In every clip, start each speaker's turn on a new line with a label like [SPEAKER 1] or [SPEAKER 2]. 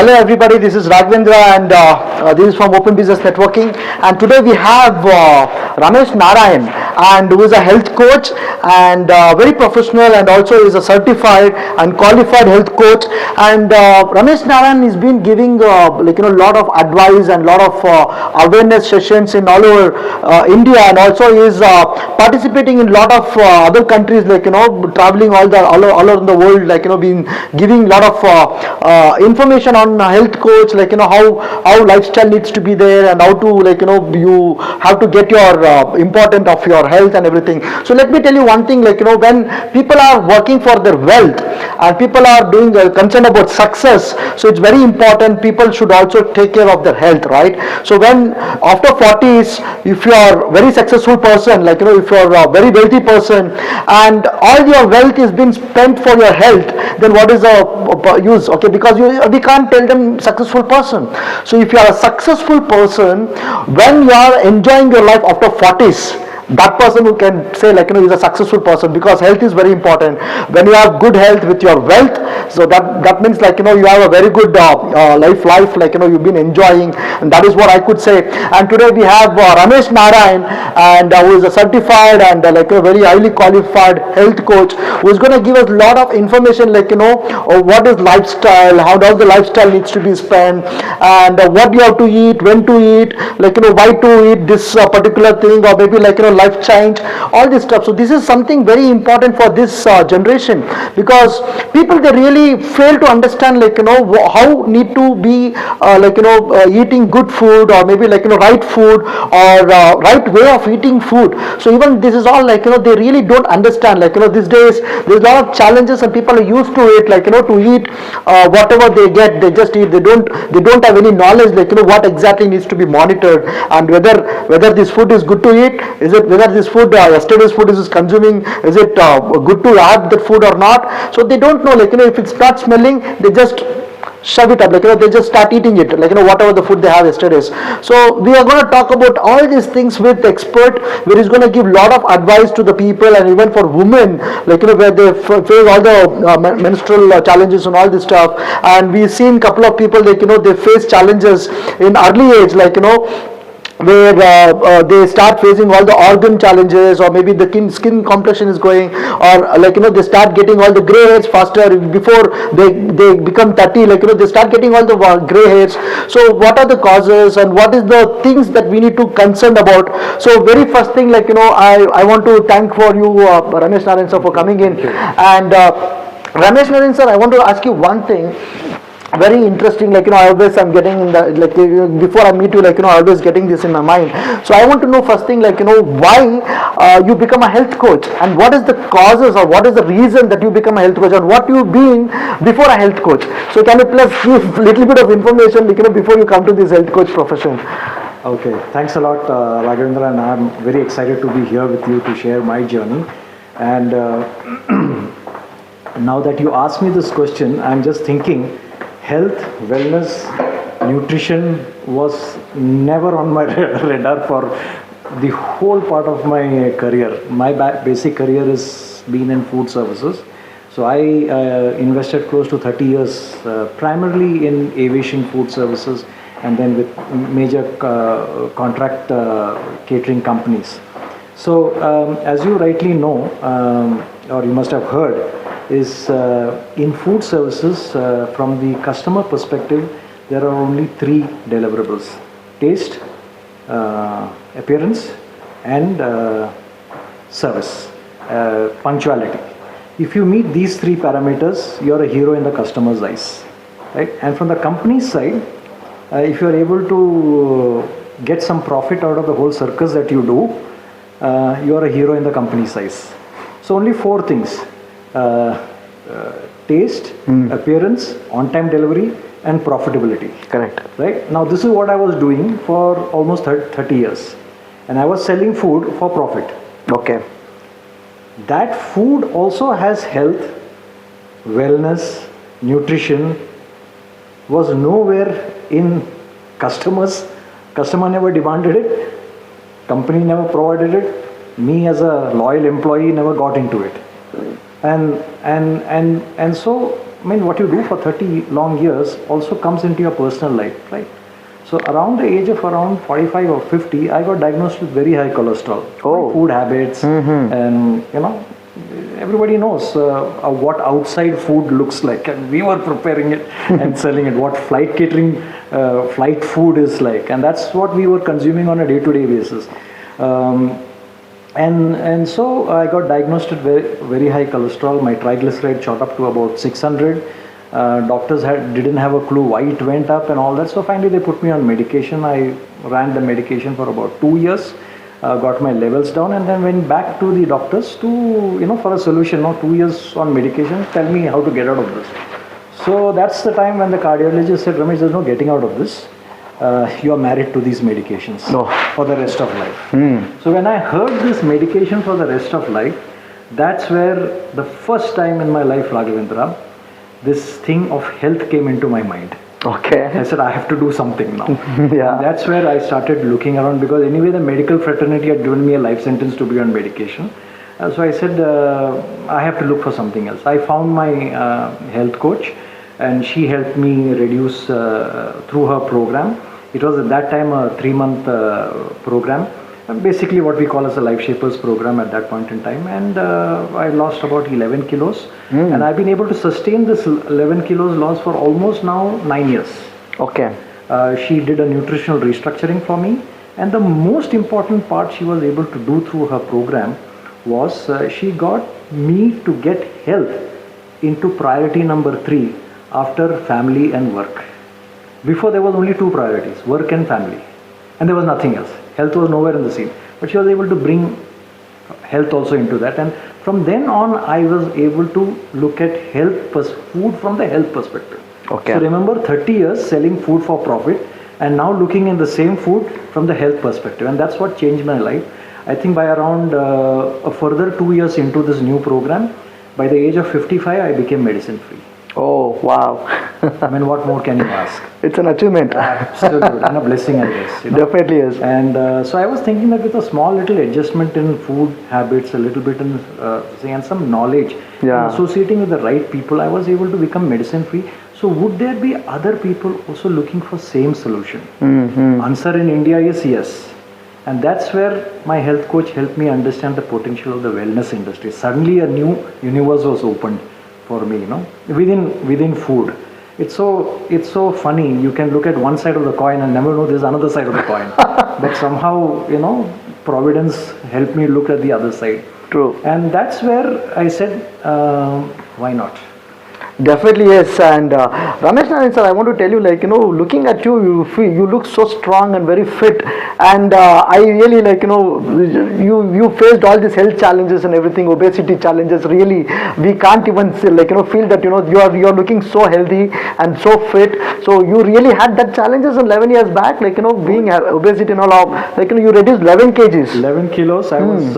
[SPEAKER 1] Hello everybody, this is Raghavendra and this is from Open Business Networking, and today we have Ramesh Narayan, and who is a health coach and very professional, and also is a certified and qualified health coach. And Ramesh Narayan has been giving lot of advice and lot of awareness sessions in all over India, and also is participating in lot of other countries, traveling all around the world, been giving lot of information on health coach, how lifestyle needs to be there, and how to you have to get your important of your health and everything. So let me tell you one thing, when people are working for their wealth and people are doing concerned about success, so it's very important people should also take care of their health, right? So when after 40s, if you are very successful person, if you are a very wealthy person and all your wealth is being spent for your health, then what is the use? Okay, because we can't tell them successful person. So if you are a successful person, when you are enjoying your life after 40s, that person who can say is a successful person, because health is very important. When you have good health with your wealth, so that means you have a very good life you've been enjoying, and that is what I could say. And today we have Ramesh Narayan, and who is a certified and a very highly qualified health coach, who is going to give us a lot of information what is lifestyle, how does the lifestyle needs to be spent, and what you have to eat, when to eat, why to eat this particular thing, or maybe life change, all this stuff. So this is something very important for this generation, because people, they really fail to understand how need to be eating good food, or maybe right food, or right way of eating food. So even this is all they really don't understand. These days there's a lot of challenges, and people are used to it, to eat whatever they get, they just eat. They don't have any knowledge what exactly needs to be monitored, and whether this food is good to eat, is it whether this food, yesterday's food is consuming, is it good to have that food or not. So they don't know, if it's not smelling, they just shove it up, they just start eating it, whatever the food they have yesterday's. So we are going to talk about all these things with expert, where he's going to give lot of advice to the people, and even for women, where they face all the menstrual challenges and all this stuff. And we've seen couple of people, they face challenges in early age, where they start facing all the organ challenges, or maybe the skin complexion is going, or they start getting all the gray hairs faster before they become 30, they start getting all the gray hairs. So what are the causes, and what is the things that we need to concern about? So very first thing, I want to thank for you, Ramesh Narayan sir, for coming in. And Ramesh Narayan sir, I want to ask you one thing very interesting. I always am getting in the before I meet you, I always getting this in my mind. So I want to know first thing, why you become a health coach, and what is the causes, or what is the reason that you become a health coach, and what you've been before a health coach. So can you please give little bit of information before you come to this health coach profession?
[SPEAKER 2] Okay, thanks a lot, Raghavendra, and I'm very excited to be here with you to share my journey. And now that you asked me this question, I'm just thinking, health, wellness, nutrition was never on my radar for the whole part of my career. My basic career has been in food services. So I invested close to 30 years primarily in aviation food services, and then with major contract catering companies. So as you rightly know, or you must have heard, is in food services, from the customer perspective, there are only three deliverables: taste, appearance, and service, punctuality. If you meet these three parameters, you're a hero in the customer's eyes, right? And from the company's side, if you're able to get some profit out of the whole circus that you do, you're a hero in the company's eyes. So only four things: taste, appearance, on-time delivery, and profitability.
[SPEAKER 1] Correct.
[SPEAKER 2] Right? Now this is what I was doing for almost 30 years, and I was selling food for profit.
[SPEAKER 1] Okay.
[SPEAKER 2] That food also has health, wellness, nutrition, was nowhere in customers. Customer never demanded it, company never provided it, me as a loyal employee never got into it. And so I mean, what you do for 30 long years also comes into your personal life, right? So around the age of around 45 or 50, I got diagnosed with very high cholesterol.
[SPEAKER 1] Oh.
[SPEAKER 2] Food habits, and everybody knows what outside food looks like, and we were preparing it and selling it. What flight catering, flight food is like, and that's what we were consuming on a day-to-day basis. And so I got diagnosed with very high cholesterol. My triglyceride shot up to about 600. Doctors didn't have a clue why it went up and all that. So finally they put me on medication. I ran the medication for about 2 years, got my levels down, and then went back to the doctors to for a solution. 2 years on medication. Tell me how to get out of this. So that's the time when the cardiologist said, Ramesh, there's no getting out of this. You are married to these medications for the rest of life. So when I heard this medication for the rest of life, that's where the first time in my life, Raghavendra, this thing of health came into my mind.
[SPEAKER 1] Okay.
[SPEAKER 2] I said, I have to do something now.
[SPEAKER 1] Yeah.
[SPEAKER 2] And that's where I started looking around, because anyway the medical fraternity had given me a life sentence to be on medication. So I said, I have to look for something else. I found my health coach, and she helped me reduce through her program. It was at that time a 3-month program, basically what we call as a Lifeshapers program at that point in time. And I lost about 11 kilos. And I've been able to sustain this 11 kilos loss for almost now 9 years.
[SPEAKER 1] Okay.
[SPEAKER 2] She did a nutritional restructuring for me. And the most important part she was able to do through her program was she got me to get health into priority number 3 after family and work. Before there was only 2 priorities, work and family, and there was nothing else. Health was nowhere in the scene, but she was able to bring health also into that. And from then on, I was able to look at food from the health perspective.
[SPEAKER 1] Okay.
[SPEAKER 2] So remember 30 years selling food for profit, and now looking in the same food from the health perspective, and that's what changed my life. I think by around a further 2 years into this new program, by the age of 55, I became medicine free.
[SPEAKER 1] Oh, wow.
[SPEAKER 2] I mean, what more can you ask?
[SPEAKER 1] It's an achievement.
[SPEAKER 2] Absolutely, and a blessing, I guess.
[SPEAKER 1] Definitely is.
[SPEAKER 2] And so I was thinking that with a small little adjustment in food habits, a little bit in, and some knowledge, and associating with the right people, I was able to become medicine free. So would there be other people also looking for same solution? Answer in India is yes. And that's where my health coach helped me understand the potential of the wellness industry. Suddenly a new universe was opened for me, within food. It's so funny. You can look at one side of the coin and never know there's another side of the coin. But somehow, Providence helped me look at the other side.
[SPEAKER 1] True.
[SPEAKER 2] And that's where I said, why not?
[SPEAKER 1] Definitely yes. And Ramesh Narayan sir, I want to tell you, looking at you, you look so strong and very fit. And I really you faced all these health challenges and everything, obesity challenges. Really, we can't even feel that you're looking so healthy and so fit. So you really had that challenges 11 years back, being obesity and all. You reduced 11 kgs.
[SPEAKER 2] 11 kilos. I was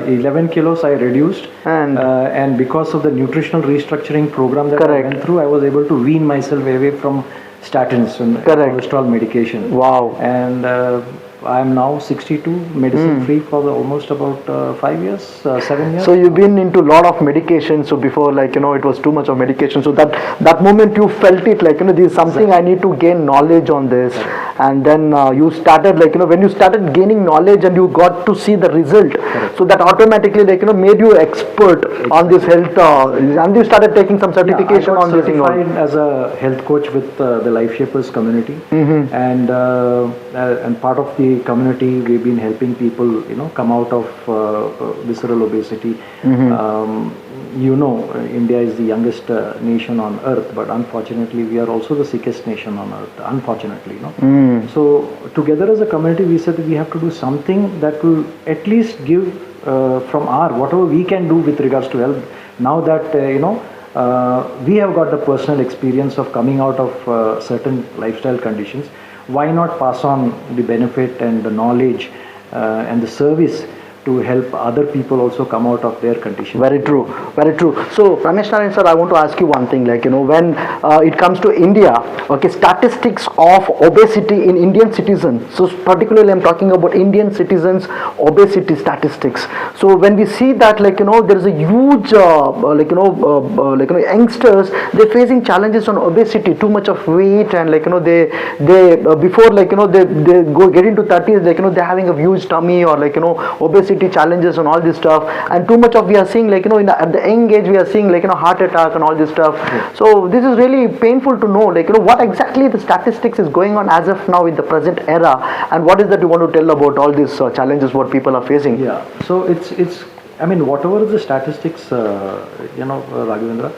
[SPEAKER 2] 11 kilos. I reduced, and because of the nutritional restructuring program that I went through, I was able to wean myself away from statins and cholesterol medication.
[SPEAKER 1] Wow.
[SPEAKER 2] And I am now 62, medicine free for almost about 5 years, 7 years.
[SPEAKER 1] So you've been into a lot of medication. So before, it was too much of medication. So that moment you felt it, this is something I need to gain knowledge on this. And then you started, when you started gaining knowledge and you got to see the result. So that automatically, made you expert on this health. And you started taking some certification on this thing.
[SPEAKER 2] I got certified as a health coach with the Lifeshapers community. And part of the community, we've been helping people, come out of visceral obesity. India is the youngest nation on earth, but unfortunately we are also the sickest nation on earth, unfortunately. So together as a community, we said that we have to do something that will at least give from whatever we can do with regards to health. Now that we have got the personal experience of coming out of certain lifestyle conditions, why not pass on the benefit and the knowledge and the service to help other people also come out of their condition.
[SPEAKER 1] Very true, very true. So, Ramesh Narayan sir, I want to ask you one thing. When it comes to India, okay, statistics of obesity in Indian citizens. So, particularly, I'm talking about Indian citizens' obesity statistics. So, when we see that, there is a huge, youngsters, they're facing challenges on obesity, too much of weight, and before, they go get into 30s, they're having a huge tummy, or obesity challenges and all this stuff, and too much of, we are seeing at the young age, we are seeing heart attack and all this stuff. So this is really painful to know what exactly the statistics is going on as of now in the present era, and what is that you want to tell about all these challenges what people are facing.
[SPEAKER 2] Yeah, so it's I mean, whatever the statistics, Raghavendra,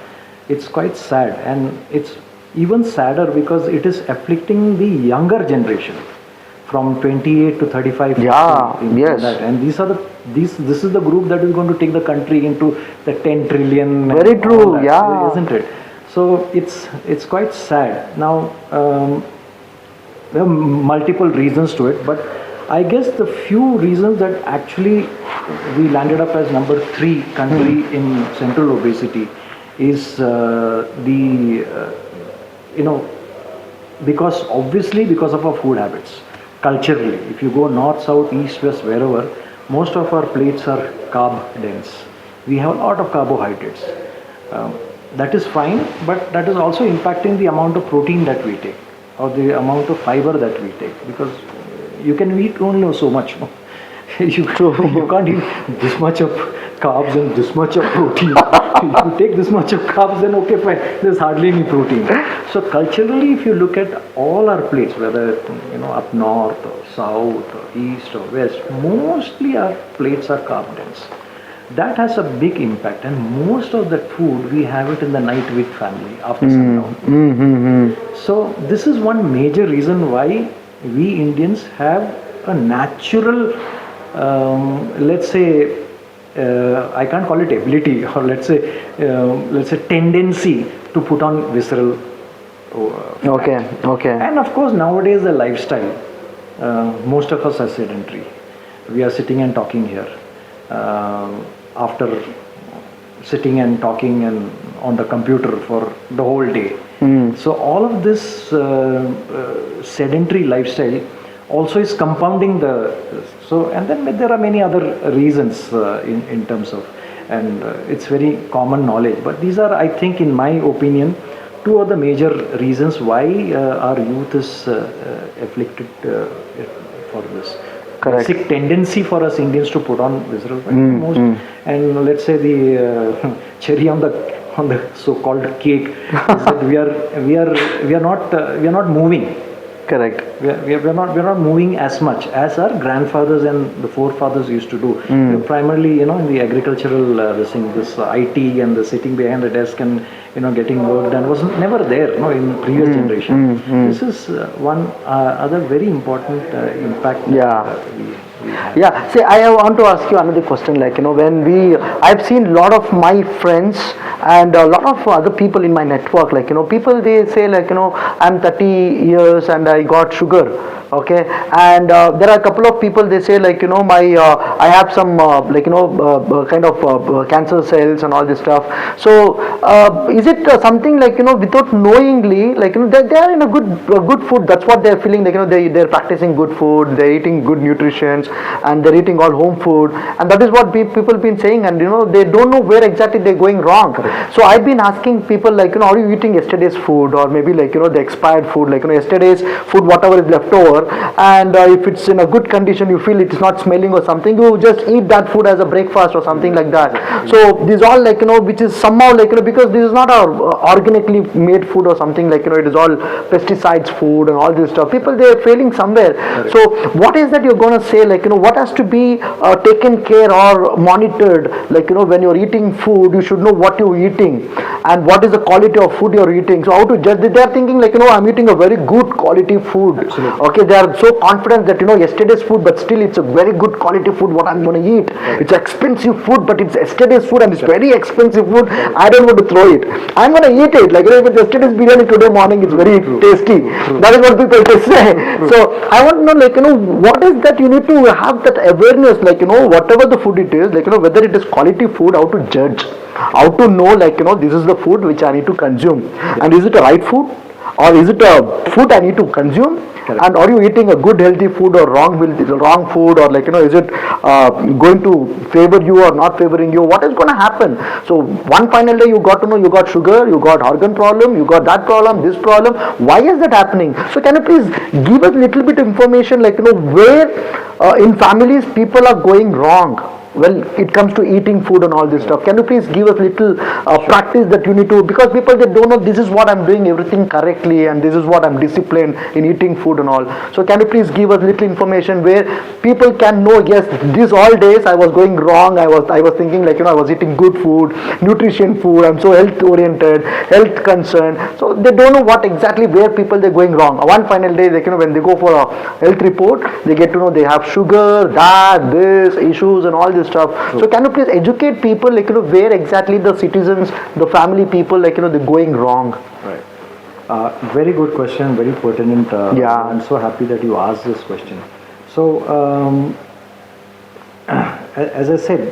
[SPEAKER 2] it's quite sad, and it's even sadder because it is afflicting the younger generation from 28 to 35.
[SPEAKER 1] Yeah, yes.
[SPEAKER 2] And this is the group that is going to take the country into the 10 trillion.
[SPEAKER 1] Very true, yeah.
[SPEAKER 2] Isn't it? So it's quite sad. Now, there are multiple reasons to it, but I guess the few reasons that actually we landed up as number 3 country in central obesity is because of our food habits. Culturally, if you go north, south, east, west, wherever, most of our plates are carb dense. We have a lot of carbohydrates. That is fine, but that is also impacting the amount of protein that we take, or the amount of fiber that we take, because you can eat only so much. No? You can't eat this much of carbs and this much of protein. If you take this much of carbs, then okay, fine, there's hardly any protein. So culturally, if you look at all our plates, whether up north or south or east or west, mostly our plates are carb dense. That has a big impact, and most of that food we have it in the night with family after sundown. So this is one major reason why we Indians have a natural, let's say, I can't call it ability, or let's say tendency to put on visceral.
[SPEAKER 1] Okay.
[SPEAKER 2] And of course, nowadays the lifestyle, most of us are sedentary. We are sitting and talking here. After sitting and talking and on the computer for the whole day. So all of this sedentary lifestyle also is compounding and then there are many other reasons in terms of, and it's very common knowledge, but these are, I think, in my opinion, 2 of the major reasons why our youth is afflicted for this.
[SPEAKER 1] Correct.
[SPEAKER 2] Sick tendency for us Indians to put on visceral fat most, and let's say the cherry on the so-called cake is that we are not moving.
[SPEAKER 1] Correct.
[SPEAKER 2] We are not moving as much as our grandfathers and the forefathers used to do. Primarily, in the agricultural this IT and the sitting behind the desk and getting work done was never there. In previous generation. This is one other very important impact. We have.
[SPEAKER 1] Yeah, see, I want to ask you another question. I've seen a lot of my friends and a lot of other people in my network. People, they say I'm 30 years and I got sugar. Okay, and there are a couple of people, they say I have some kind of cancer cells and all this stuff. So is it something without knowingly they are in a good food, that's what they're feeling, they're practicing good food, they're eating good nutrition, and they're eating all home food, and that is what people been saying, and they don't know where exactly they're going wrong. So I've been asking people are you eating yesterday's food, or maybe the expired food, yesterday's food, whatever is left over, and if it's in a good condition, you feel it's not smelling or something, you just eat that food as a breakfast or something like that. So these all which is somehow because this is not a organically made food or something, it is all pesticides food and all this stuff. People, they're failing somewhere. So what is that you're going to say, what has to be taken care or monitored, when you're eating food, you should know what you're eating and what is the quality of food you're eating. So how to judge? They're thinking I'm eating a very good quality food.
[SPEAKER 2] Absolutely.
[SPEAKER 1] Okay, they are so confident that yesterday's food, but still it's a very good quality food what I'm going to eat. It's expensive food, but it's yesterday's food and it's very expensive food. I don't want to throw it. I'm going to eat it. Like if it's yesterday's biryani today morning, it's very tasty. That is what people say. So I want to know, what is that you need to have that awareness, whatever the food it is, whether it is quality food, how to judge, how to know, this is the food which I need to consume, and is it a right food, or is it a food I need to consume? Correct. And are you eating a good healthy food or wrong food, or is it going to favor you or not favoring you? What is going to happen? So one final day you got to know you got sugar, you got organ problem, you got that problem, this problem. Why is that happening? So can you please give us little bit of information, where in families people are going wrong? Well, it comes to eating food and all this stuff. Can you please give us little practice that you need to, because people, they don't know this is what I'm doing everything correctly and this is what I'm disciplined in eating food and all. So can you please give us little information where people can know, yes, these all days I was going wrong, I was thinking I was eating good food, nutrition food, I'm so health oriented, health concerned. So they don't know what exactly where people they're going wrong. One final day, when they go for a health report, they get to know they have sugar, that, this, issues and all this stuff. True. So can you please educate people, where exactly the citizens, the family people, they're going wrong?
[SPEAKER 2] Right. Very good question, very pertinent.
[SPEAKER 1] Yeah.
[SPEAKER 2] I'm so happy that you asked this question. So, as I said,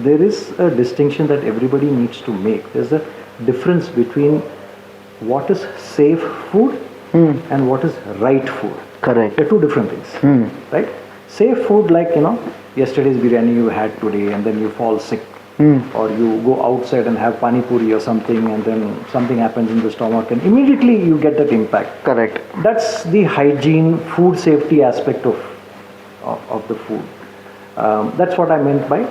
[SPEAKER 2] there is a distinction that everybody needs to make. There's a difference between what is safe food and what is right food.
[SPEAKER 1] Correct.
[SPEAKER 2] They're two different things, right? Safe food, yesterday's biryani you had today, and then you fall sick, or you go outside and have pani puri or something, and then something happens in the stomach, and immediately you get that impact.
[SPEAKER 1] Correct.
[SPEAKER 2] That's the hygiene, food safety aspect of the food. That's what I meant by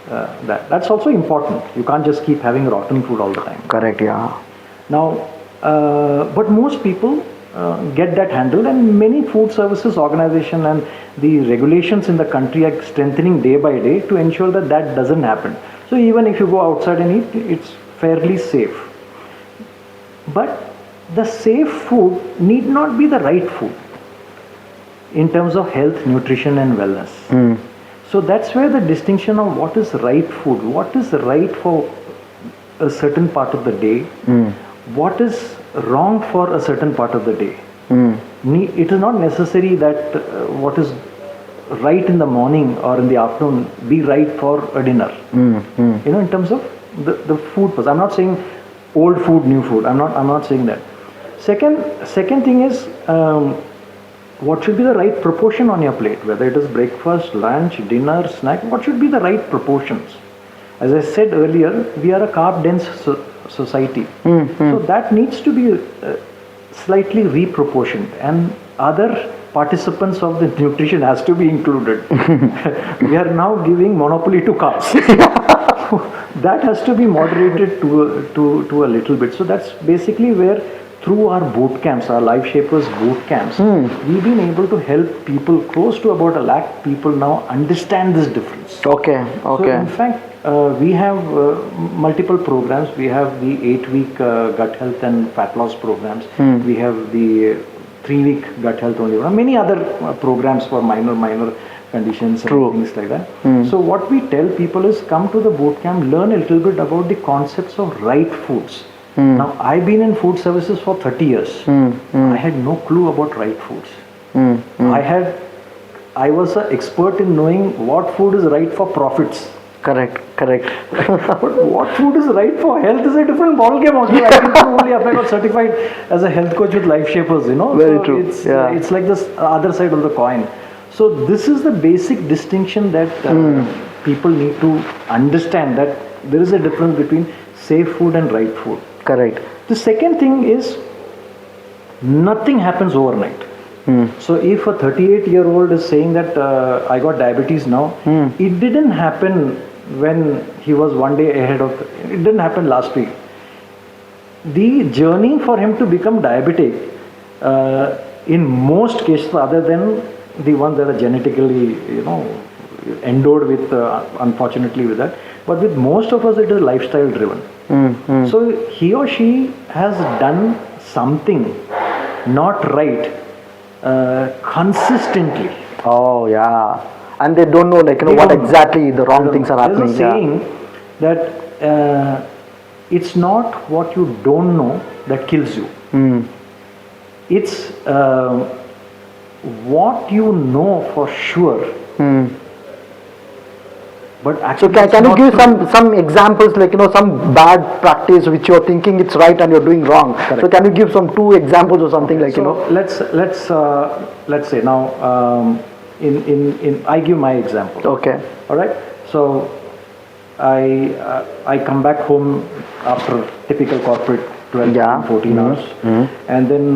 [SPEAKER 2] that. That's also important. You can't just keep having rotten food all the time.
[SPEAKER 1] Correct. Yeah.
[SPEAKER 2] Now, but most people get that handled, and many food services organization and the regulations in the country are strengthening day by day to ensure that that doesn't happen. So even if you go outside and eat, it's fairly safe. But the safe food need not be the right food in terms of health, nutrition and wellness. So that's where the distinction of what is right food, what is right for a certain part of the day, what is wrong for a certain part of the day. It is not necessary that what is right in the morning or in the afternoon be right for a dinner. In terms of the food. I'm not saying old food, new food. I'm not saying that. Second thing is what should be the right proportion on your plate, whether it is breakfast, lunch, dinner, snack. What should be the right proportions? As I said earlier, we are a carb dense society. So that needs to be slightly reproportioned, and other participants of the nutrition has to be included. We are now giving monopoly to carbs. That has to be moderated to a little bit. So that's basically where through our boot camps, our Lifeshapers boot camps, we've been able to help people, close to about 1 lakh people now, understand this difference.
[SPEAKER 1] Okay.
[SPEAKER 2] So in fact, we have multiple programs. We have the 8-week gut health and fat loss programs. We have the 3-week gut health only. Many other programs for minor conditions and things like that. So what we tell people is come to the boot camp, learn a little bit about the concepts of right foods. Now, I've been in food services for 30 years. I had no clue about right foods. I was an expert in knowing what food is right for profits.
[SPEAKER 1] Correct.
[SPEAKER 2] But what food is right for health is a different ballgame also. I think only after I got certified as a health coach with Lifeshapers,
[SPEAKER 1] Very true.
[SPEAKER 2] It's like this other side of the coin. So this is the basic distinction that people need to understand, that there is a difference between safe food and right food.
[SPEAKER 1] Correct.
[SPEAKER 2] The second thing is, nothing happens overnight. So if a 38-year-old is saying that I got diabetes now, it didn't happen when he was one day ahead of, it didn't happen last week. The journey for him to become diabetic, in most cases, other than the ones that are genetically, endowed with, unfortunately with that, but with most of us it is lifestyle driven. So he or she has done something not right consistently.
[SPEAKER 1] Oh yeah, and they don't know like
[SPEAKER 2] They
[SPEAKER 1] what
[SPEAKER 2] don't know.
[SPEAKER 1] exactly the wrong things are
[SPEAKER 2] There's
[SPEAKER 1] happening.
[SPEAKER 2] a saying that it's not what you don't know that kills you. It's what you know for sure. But
[SPEAKER 1] So
[SPEAKER 2] actually,
[SPEAKER 1] can,
[SPEAKER 2] it's
[SPEAKER 1] can you
[SPEAKER 2] not
[SPEAKER 1] give
[SPEAKER 2] true.
[SPEAKER 1] some examples like some bad practice which you're thinking it's right and you're doing wrong? So
[SPEAKER 2] Correct.
[SPEAKER 1] can you give some two examples or something like
[SPEAKER 2] So let's say now in I give my example.
[SPEAKER 1] Okay.
[SPEAKER 2] All right. So I come back home after typical corporate 12
[SPEAKER 1] Yeah.
[SPEAKER 2] 14 hours, and then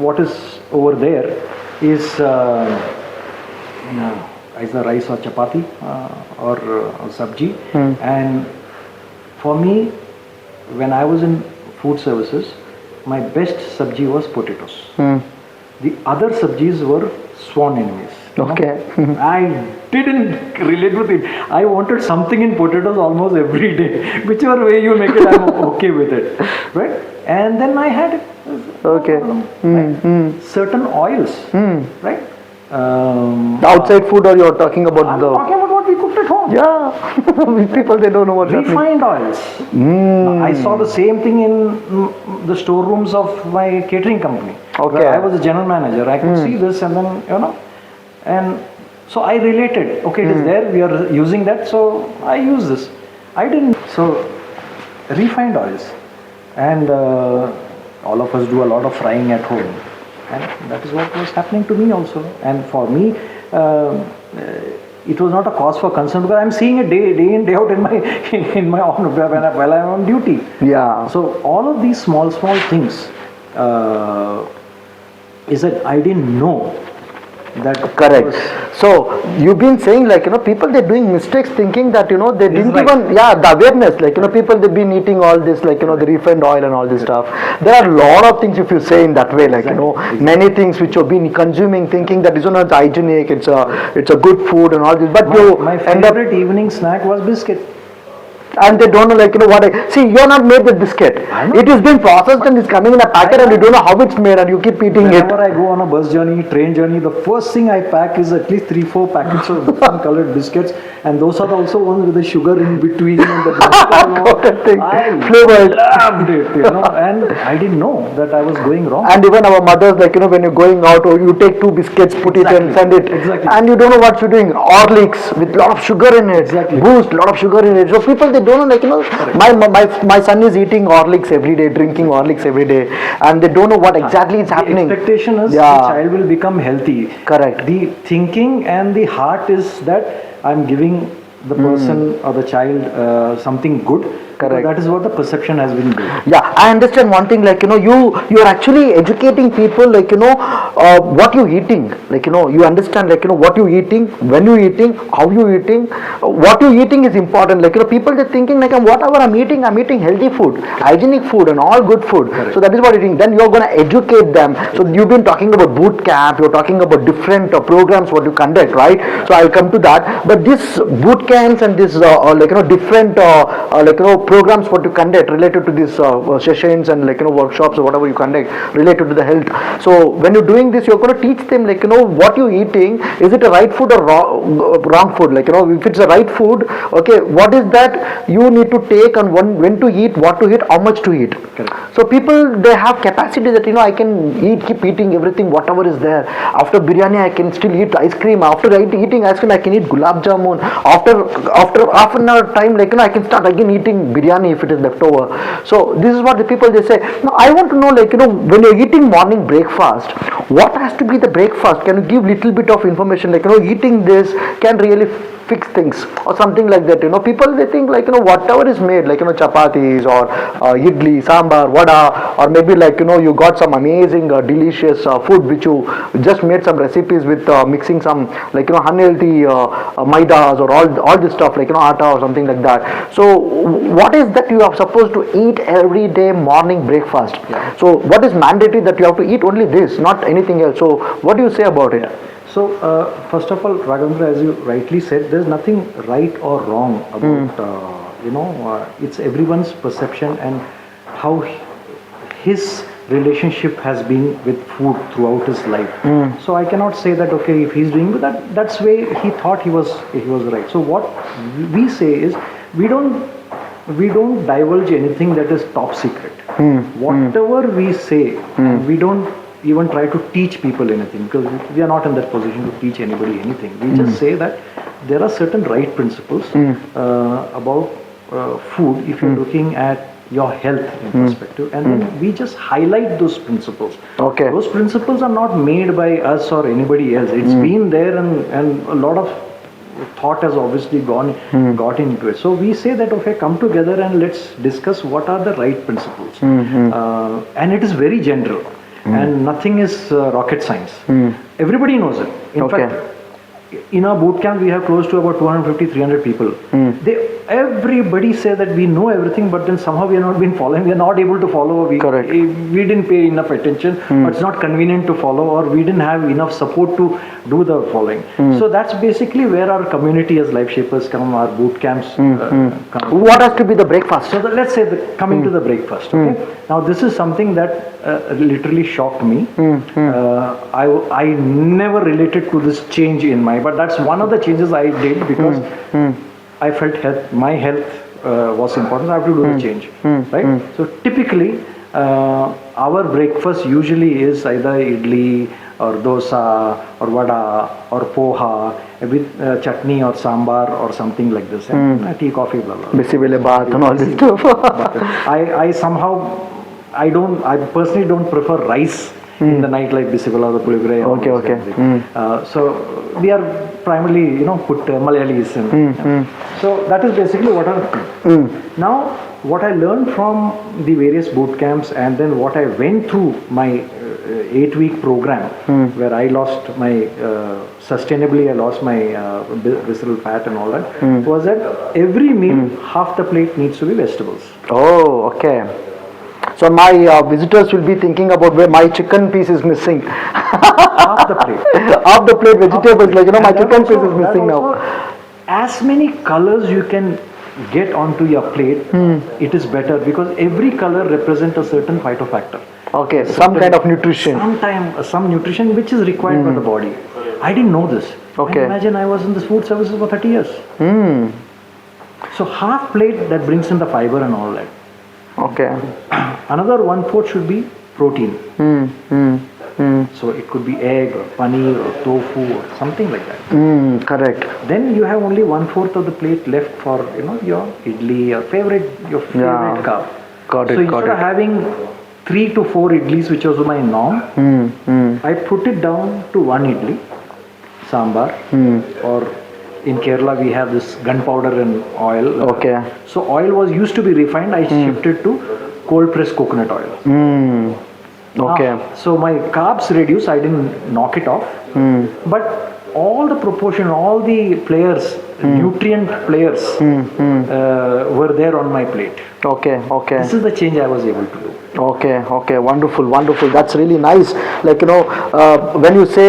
[SPEAKER 2] what is over there is either rice or chapati or sabji. And for me, when I was in food services, my best sabji was potatoes. The other sabjis were sworn enemies. you know.
[SPEAKER 1] Okay.
[SPEAKER 2] I didn't relate with it. I wanted something in potatoes almost every day. Whichever way you make it, I'm okay with it. Right? And then I had it.
[SPEAKER 1] Okay.
[SPEAKER 2] Right? Certain oils. Right?
[SPEAKER 1] The outside food, or you're talking about
[SPEAKER 2] I'm
[SPEAKER 1] the
[SPEAKER 2] talking about what we cooked at home.
[SPEAKER 1] yeah? People they don't know what's happening.
[SPEAKER 2] Refined oils. I saw the same thing in the storerooms of my catering company.
[SPEAKER 1] Okay.
[SPEAKER 2] Where I was a general manager. I could see this, and then and so I related. Okay, it is there. We are using that, so I use this. I didn't. So refined oils, and all of us do a lot of frying at home, and that is what was happening to me also. And for me, it was not a cause for concern because I'm seeing it day in day out in my while I'm on duty.
[SPEAKER 1] Yeah.
[SPEAKER 2] So all of these small things is that I didn't know that.
[SPEAKER 1] Correct.
[SPEAKER 2] was-
[SPEAKER 1] So you've been saying like people they're doing mistakes thinking that they didn't
[SPEAKER 2] right.
[SPEAKER 1] even the awareness like people they've been eating all this like the refined oil and all this stuff. There are a lot of things if you say in that way like
[SPEAKER 2] Exactly.
[SPEAKER 1] many things which you've been consuming thinking that it's hygienic, it's a good food and all this, but you
[SPEAKER 2] my
[SPEAKER 1] end up
[SPEAKER 2] favorite evening snack was biscuit.
[SPEAKER 1] and they don't know like what see you're not made with biscuit.
[SPEAKER 2] I know.
[SPEAKER 1] It is being processed and it's coming in a packet and you don't know how it's made and you keep eating it.
[SPEAKER 2] Whenever I go on a bus journey, train journey, the first thing I pack is at least 3-4 packets of different colored biscuits, and those are also ones with the sugar in between and the
[SPEAKER 1] That thing,
[SPEAKER 2] I
[SPEAKER 1] flavored.
[SPEAKER 2] loved it, and I didn't know that I was going wrong.
[SPEAKER 1] And even our mothers, like, when you're going out, or you take 2 biscuits, put it and send it.
[SPEAKER 2] Exactly.
[SPEAKER 1] And you don't know what you're doing. Horlicks with lot of sugar in it.
[SPEAKER 2] Exactly.
[SPEAKER 1] Boost, lot of sugar in it. So people, they don't know, like, my son is eating Horlicks every day, drinking Horlicks every day. And they don't know what exactly is happening.
[SPEAKER 2] The expectation is
[SPEAKER 1] Yeah.
[SPEAKER 2] the child will become healthy.
[SPEAKER 1] Correct.
[SPEAKER 2] The thinking and the heart is that I'm giving the person or the child something good.
[SPEAKER 1] Correct.
[SPEAKER 2] That is what the perception has been built.
[SPEAKER 1] Yeah, I understand one thing, like, you're actually educating people, like, what you're eating. Like, you understand, like, what you're eating, when you're eating, how you're eating. What you're eating is important. Like, people, they're thinking, like, whatever I'm eating healthy food, hygienic food, and all good food.
[SPEAKER 2] Correct.
[SPEAKER 1] So that is what you're eating. Then you're going to educate them. So you've been talking about boot camp, you're talking about different programs, what you conduct, right? So I'll come to that. But this boot camps and this, different, programs what you conduct related to these sessions and workshops or whatever you conduct related to the health. So when you're doing this, you're going to teach them what you're eating. Is it a right food or wrong food? Like if it's a right food, okay, what is that you need to take and when to eat, what to eat, how much to eat.
[SPEAKER 2] Correct.
[SPEAKER 1] So people they have capacity that I can keep eating everything whatever is there. After biryani I can still eat ice cream. After eating ice cream I can eat gulab jamun. After half an hour time I can start again eating biryani if it is left over. So this is what the people they say. Now I want to know when you're eating morning breakfast, what has to be the breakfast? Can you give little bit of information eating this can really fix things or something like that. People they think whatever is made chapatis or idli, sambar, vada, or maybe you got some amazing delicious food which you just made some recipes with mixing some unhealthy maidas or all this stuff atta or something like that. So what is that you are supposed to eat every day morning breakfast?
[SPEAKER 2] Yeah.
[SPEAKER 1] So what is mandatory that you have to eat only this, not anything else? So what do you say about it?
[SPEAKER 2] So, first of all, Raghavendra, as you rightly said, there's nothing right or wrong about, it's everyone's perception and how his relationship has been with food throughout his life. So I cannot say that okay, if he's doing that's way he thought he was right. So what we say is we don't divulge anything that is top secret. Whatever we say, we don't even try to teach people anything, because we are not in that position to teach anybody anything. We just say that there are certain right principles about food if you're looking at your health in perspective, and then we just highlight those principles.
[SPEAKER 1] Okay.
[SPEAKER 2] Those principles are not made by us or anybody else. It's been there, and a lot of thought has obviously got into it. So we say that okay, come together and let's discuss what are the right principles. And it is very general, and nothing is rocket science. Everybody knows it. In fact, in our boot camp, we have close to about 250-300 people. Everybody say that we know everything, but then somehow we are not been following. We are not able to follow. We didn't pay enough attention, or it's not convenient to follow, or we didn't have enough support to do the following. So that's basically where our community as Lifeshapers come, our boot camps come.
[SPEAKER 1] What has to be the breakfast?
[SPEAKER 2] So let's say coming to the breakfast. Okay. Now this is something that literally shocked me. I never related to this change in but that's one of the changes I did, because I felt my health was important. I have to do the change, right? So typically our breakfast usually is either idli or dosa or vada or poha with chutney or sambar or something like this, and tea, coffee, blah blah.
[SPEAKER 1] Bisibele bath and all this stuff.
[SPEAKER 2] I personally don't prefer rice in the night, like bisibala or puligure.
[SPEAKER 1] Okay.
[SPEAKER 2] So we are primarily, put Malayalis in. So that is basically what Now, what I learned from the various boot camps, and then what I went through my 8-week program, where I lost my sustainably, I lost my visceral fat and all that, was that every meal, half the plate needs to be vegetables.
[SPEAKER 1] Oh, okay. So my visitors will be thinking about where my chicken piece is missing.
[SPEAKER 2] Half the plate.
[SPEAKER 1] Half the plate vegetables, my chicken piece is missing now.
[SPEAKER 2] As many colors you can get onto your plate, it is better, because every color represents a certain phytofactor.
[SPEAKER 1] Okay, some kind of nutrition.
[SPEAKER 2] Some nutrition which is required by the body. I didn't know this.
[SPEAKER 1] Okay.
[SPEAKER 2] And imagine I was in this food services for 30 years. So half plate, that brings in the fiber and all that.
[SPEAKER 1] Okay.
[SPEAKER 2] Another 1/4 should be protein. So it could be egg or paneer or tofu or something like that.
[SPEAKER 1] Correct.
[SPEAKER 2] Then you have only 1/4 of the plate left for your idli, your favorite carb.
[SPEAKER 1] Got it.
[SPEAKER 2] So instead of having 3 to 4 idlis, which was my norm, I put it down to 1 idli, sambar, or in Kerala we have this gunpowder and oil.
[SPEAKER 1] Okay.
[SPEAKER 2] So oil used to be refined. I shifted to cold pressed coconut oil.
[SPEAKER 1] Okay.
[SPEAKER 2] So my carbs reduced. I didn't knock it off. But all the proportion, all the players, nutrient players, were there on my plate.
[SPEAKER 1] Okay.
[SPEAKER 2] This is the change I was able to do.
[SPEAKER 1] Okay, wonderful. That's really nice. When you say,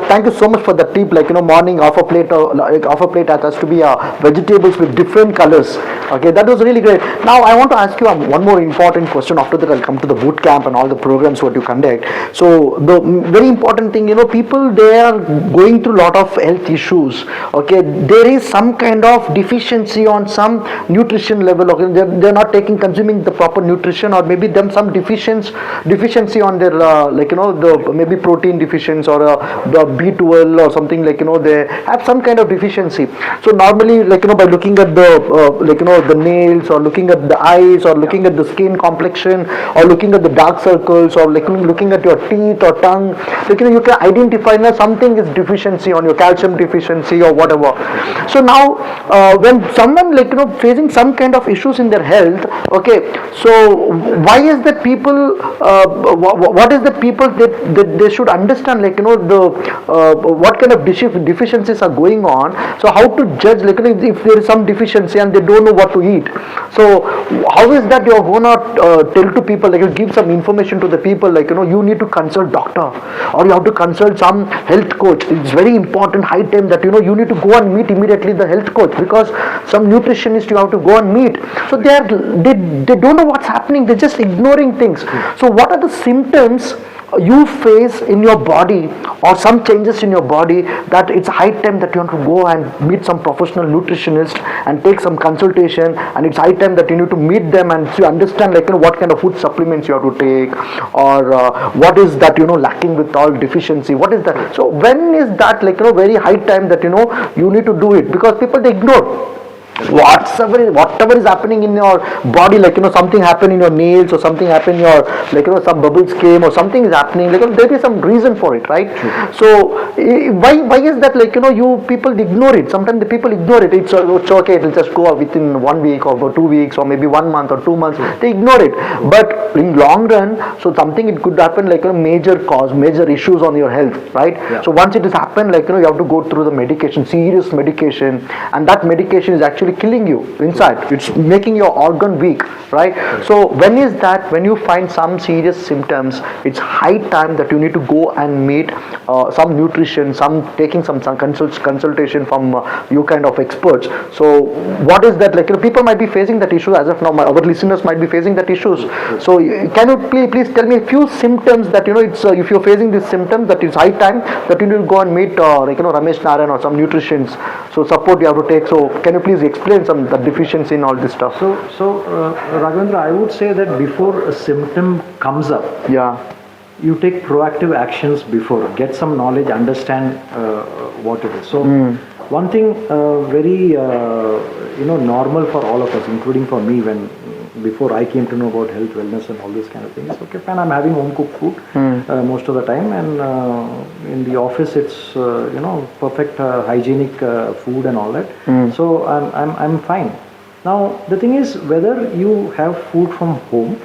[SPEAKER 1] thank you so much for the tip. Morning half a plate has to be vegetables with different colors. Okay, that was really great. Now I want to ask you one more important question. After that, I'll come to the boot camp and all the programs what you conduct. So the very important thing, people, they are going through a lot of health issues. Okay, there is some kind of deficiency on some nutrition level. Okay, they're not consuming the proper nutrition, or maybe them some deficiency on their the maybe protein deficiency or the B12 or something, they have some kind of deficiency. So normally by looking at the the nails, or looking at the eyes, or looking at the skin complexion, or looking at the dark circles, or looking at your teeth or tongue, you can identify something is deficiency on your calcium deficiency or whatever. So now when someone facing some kind of issues in their health, okay, so why is that people what is the people that they should understand what kind of deficiencies are going on, so how to judge if there is some deficiency and they don't know what to eat. So how is that you're gonna tell to people, you give some information to the people, you need to consult doctor, or you have to consult some health coach. It's very important, high time that you need to go and meet immediately immediately the health coach, because some nutritionist you have to go and meet. So they don't know what's happening, they're just ignoring things. So what are the symptoms you face in your body, or some changes in your body, that it's high time that you want to go and meet some professional nutritionist and take some consultation, and it's high time that you need to meet them and to understand, like, what kind of food supplements you have to take, or what is that, lacking with all deficiency, what is that. So when is that, like, very high time that you need to do it, because people, they ignore whatever is happening in your body, like, something happened in your nails, or something happened in your, like, some bubbles came, or something is happening, like, there is some reason for it, right? So why is that, like, you people ignore it? Sometimes the people ignore it. It's okay, it will just go within 1 week or 2 weeks or maybe 1 month or 2 months, they ignore it. But in long run, so something, it could happen, like, a major cause, major issues on your health, right? So once it has happened, like, you have to go through the medication, serious medication, and that medication is actually killing you inside, it's making your organ weak, right? So when is that, when you find some serious symptoms, it's high time that you need to go and meet some nutrition, taking some consultation from you kind of experts. So what is that, like, people might be facing that issue as of now, our listeners might be facing that issues. So can you please tell me a few symptoms that, it's if you're facing these symptoms, that it's high time that you need to go and meet like, Ramesh Narayan or some nutritionists, so support you have to take. So can you please explain some the deficiency in all this stuff?
[SPEAKER 2] So Raghavendra, I would say that before a symptom comes up, you take proactive actions before, get some knowledge, understand what it is. So one thing very normal for all of us, including for me, when before I came to know about health, wellness and all this kind of things, okay, fine, I'm having home cooked food most of the time, and in the office it's perfect hygienic food and all that. So I'm fine. Now the thing is, whether you have food from home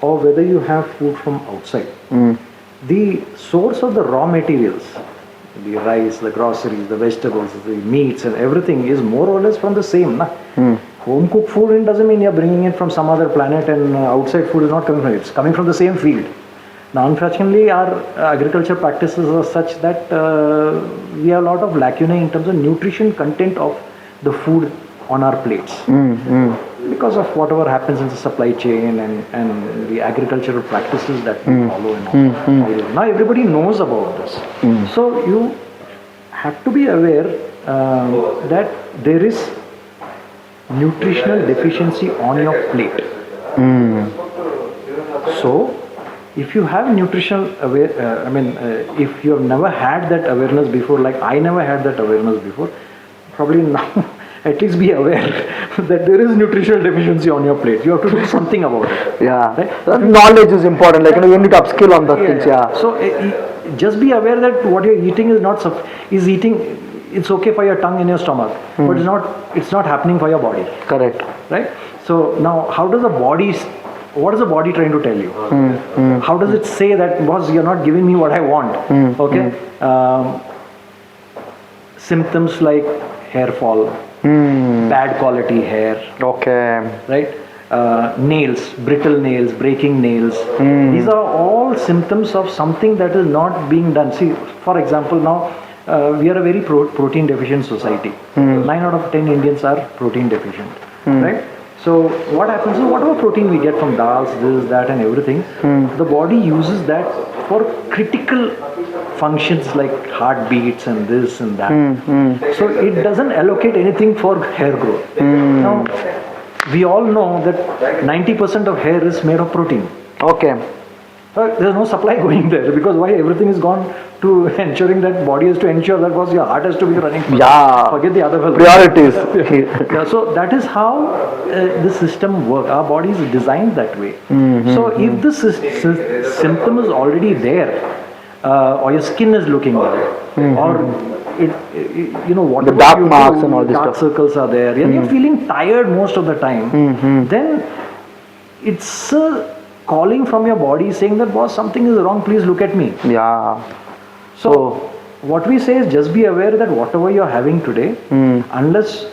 [SPEAKER 2] or whether you have food from outside, the source of the raw materials, the rice, the groceries, the vegetables, the meats and everything is more or less from the same. Home cooked food, it doesn't mean you're bringing it from some other planet, and outside food is not coming from it. It's coming from the same field. Now, unfortunately, our agriculture practices are such that we have a lot of lacunae in terms of nutrition content of the food on our plates. Because of whatever happens in the supply chain and the agricultural practices that we follow and all. Now everybody knows about this. So you have to be aware that there is nutritional deficiency on your plate. So if you have nutritional if you have never had that awareness before, like I never had that awareness before, probably now at least be aware that there is nutritional deficiency on your plate. You have to do something about it.
[SPEAKER 1] Right? Knowledge is important, like, you need to upskill on the things.
[SPEAKER 2] So just be aware that what you're eating is not it's okay for your tongue and your stomach, but it's not happening for your body.
[SPEAKER 1] Correct.
[SPEAKER 2] Right? So now what is the body trying to tell you? How does it say that, boss, you're not giving me what I want? Okay. Symptoms like hair fall, bad quality hair.
[SPEAKER 1] Okay.
[SPEAKER 2] Right? Nails, brittle nails, breaking nails. These are all symptoms of something that is not being done. See, for example, now we are a very protein deficient society. 9 out of 10 Indians are protein deficient. Right? So what happens is, whatever protein we get from dals, this, that and everything, the body uses that for critical functions like heartbeats and this and that. So it doesn't allocate anything for hair growth. Now, we all know that 90% of hair is made of protein.
[SPEAKER 1] Okay.
[SPEAKER 2] There's no supply going there, because why? Everything is gone to ensuring that body is to ensure that was your heart has to be running. Forget the other
[SPEAKER 1] priorities.
[SPEAKER 2] So that is how the system works. Our body is designed that way. So if the symptom is already there, or your skin is looking bad, or whatever
[SPEAKER 1] the dark
[SPEAKER 2] you
[SPEAKER 1] marks
[SPEAKER 2] do,
[SPEAKER 1] and all this
[SPEAKER 2] dark
[SPEAKER 1] stuff.
[SPEAKER 2] circles are there, and you're feeling tired most of the time, then it's calling from your body saying that, boss, something is wrong, please look at me. So what we say is, just be aware that whatever you're having today, unless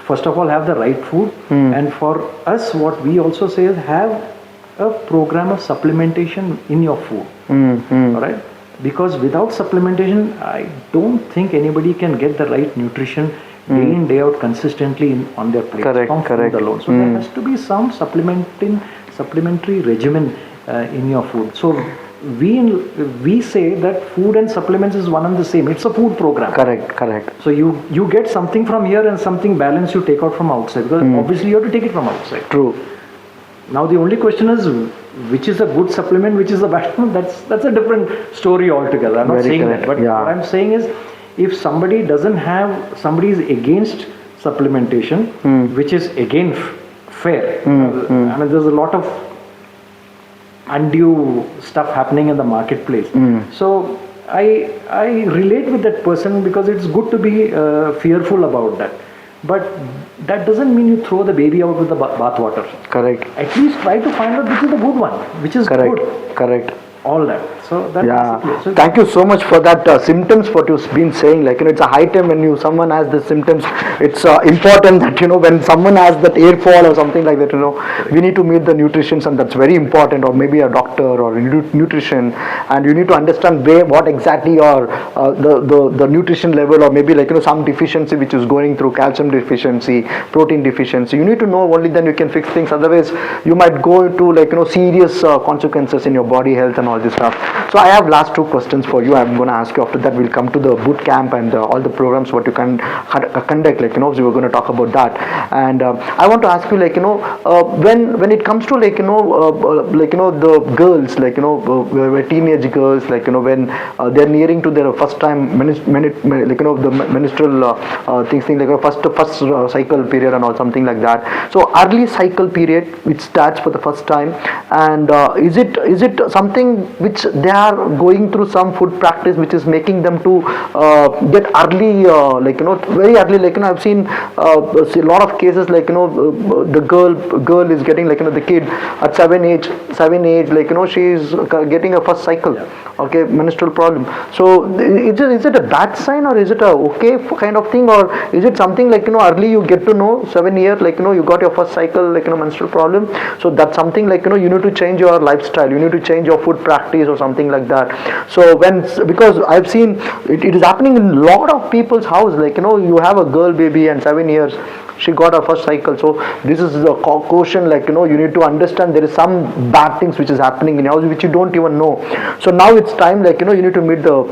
[SPEAKER 2] first of all have the right food, and for us what we also say is, have a program of supplementation in your food. Alright? because without supplementation, I don't think anybody can get the right nutrition day in day out consistently on their plate from food alone. So there has to be some supplementary regimen in your food. So we say that food and supplements is one and the same. It's a food program.
[SPEAKER 1] Correct.
[SPEAKER 2] So you get something from here and something balanced you take out from outside, because obviously you have to take it from outside.
[SPEAKER 1] True.
[SPEAKER 2] Now the only question is, which is a good supplement, which is a bad one. That's a different story altogether. I'm not saying that, but what I'm saying is, if somebody is against supplementation, which is again fair. I mean, there's a lot of undue stuff happening in the marketplace. So I relate with that person, because it's good to be fearful about that. But that doesn't mean you throw the baby out with the bath water.
[SPEAKER 1] Correct.
[SPEAKER 2] At least try to find out which is the good one, which is good.
[SPEAKER 1] Correct.
[SPEAKER 2] All that. So that's basically. So
[SPEAKER 1] thank you so much for that symptoms. What you've been saying, like, it's a high time when someone has the symptoms. It's important that when someone has that air fall or something like that, we need to meet the nutrition, and that's very important. Or maybe a doctor or a nutrition, and you need to understand what exactly your the nutrition level, or maybe some deficiency which is going through, calcium deficiency, protein deficiency. You need to know, only then you can fix things. Otherwise, you might go into serious consequences in your body health and all this stuff. So I have last two questions for you. I'm going to ask you. After that, we'll come to the boot camp and all the programs what you can conduct. So we're going to talk about that. And I want to ask you, when it comes to the girls, teenage girls, when they're nearing to their first time the menstrual things like first cycle period and all, something like that. So early cycle period, which starts for the first time, and is it something which they are going through some food practice which is making them to get early, very early, I've seen a lot of cases, the girl is getting the kid at 7 age, she's getting a first cycle, menstrual problem. So is it a bad sign, or is it a okay kind of thing, or is it something early you get to know 7 years, you got your first cycle, menstrual problem? So that's something you need to change your lifestyle, you need to change your food practice or something like that. So because I've seen it is happening in a lot of people's house, you have a girl baby and 7 years she got her first cycle. So this is a caution, you need to understand there is some bad things which is happening in your house which you don't even know. So now it's time, you need to meet the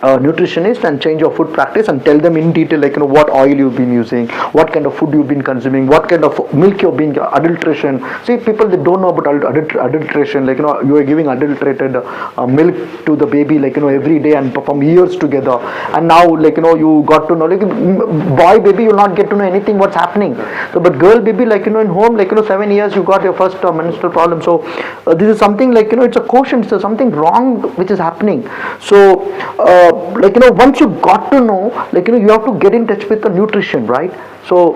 [SPEAKER 1] nutritionist and change your food practice, and tell them in detail what oil you've been using, what kind of food you've been consuming, what kind of milk you've been adulteration. See, people, they don't know about adulteration, you are giving adulterated milk to the baby every day and from years together, and now you got to know, boy baby you'll not get to know anything what's happening. So but girl baby in home 7 years you got your first menstrual problem. So this is something it's a caution, so something wrong which is happening. So once you got to know, you have to get in touch with the nutrition, right? So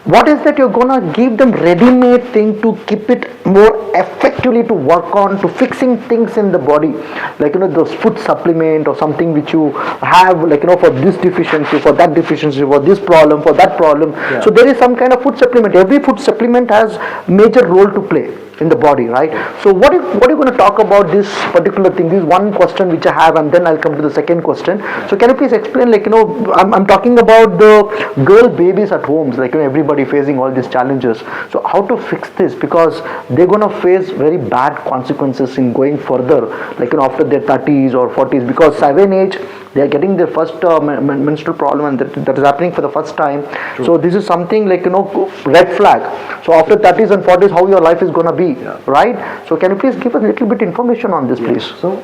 [SPEAKER 1] what is that you're gonna give them ready-made thing to keep it more effectively to work on, to fixing things in the body, those food supplement or something which you have, for this deficiency, for that deficiency, for this problem, for that problem. So there is some kind of food supplement. Every food supplement has major role to play in the body, right? So what are you going to talk about this particular thing? This is one question which I have, and then I'll come to the second question. So can you please explain, I'm talking about the girl babies at homes, everybody facing all these challenges. So how to fix this, because they're going to face very bad consequences in going further, after their 30s or 40s, because 7 age they are getting their first menstrual problem, and that is happening for the first time. True. So this is something red flag. So after 30s and 40s, how your life is going to be, right? So can you please give us a little bit information on this, please?
[SPEAKER 2] So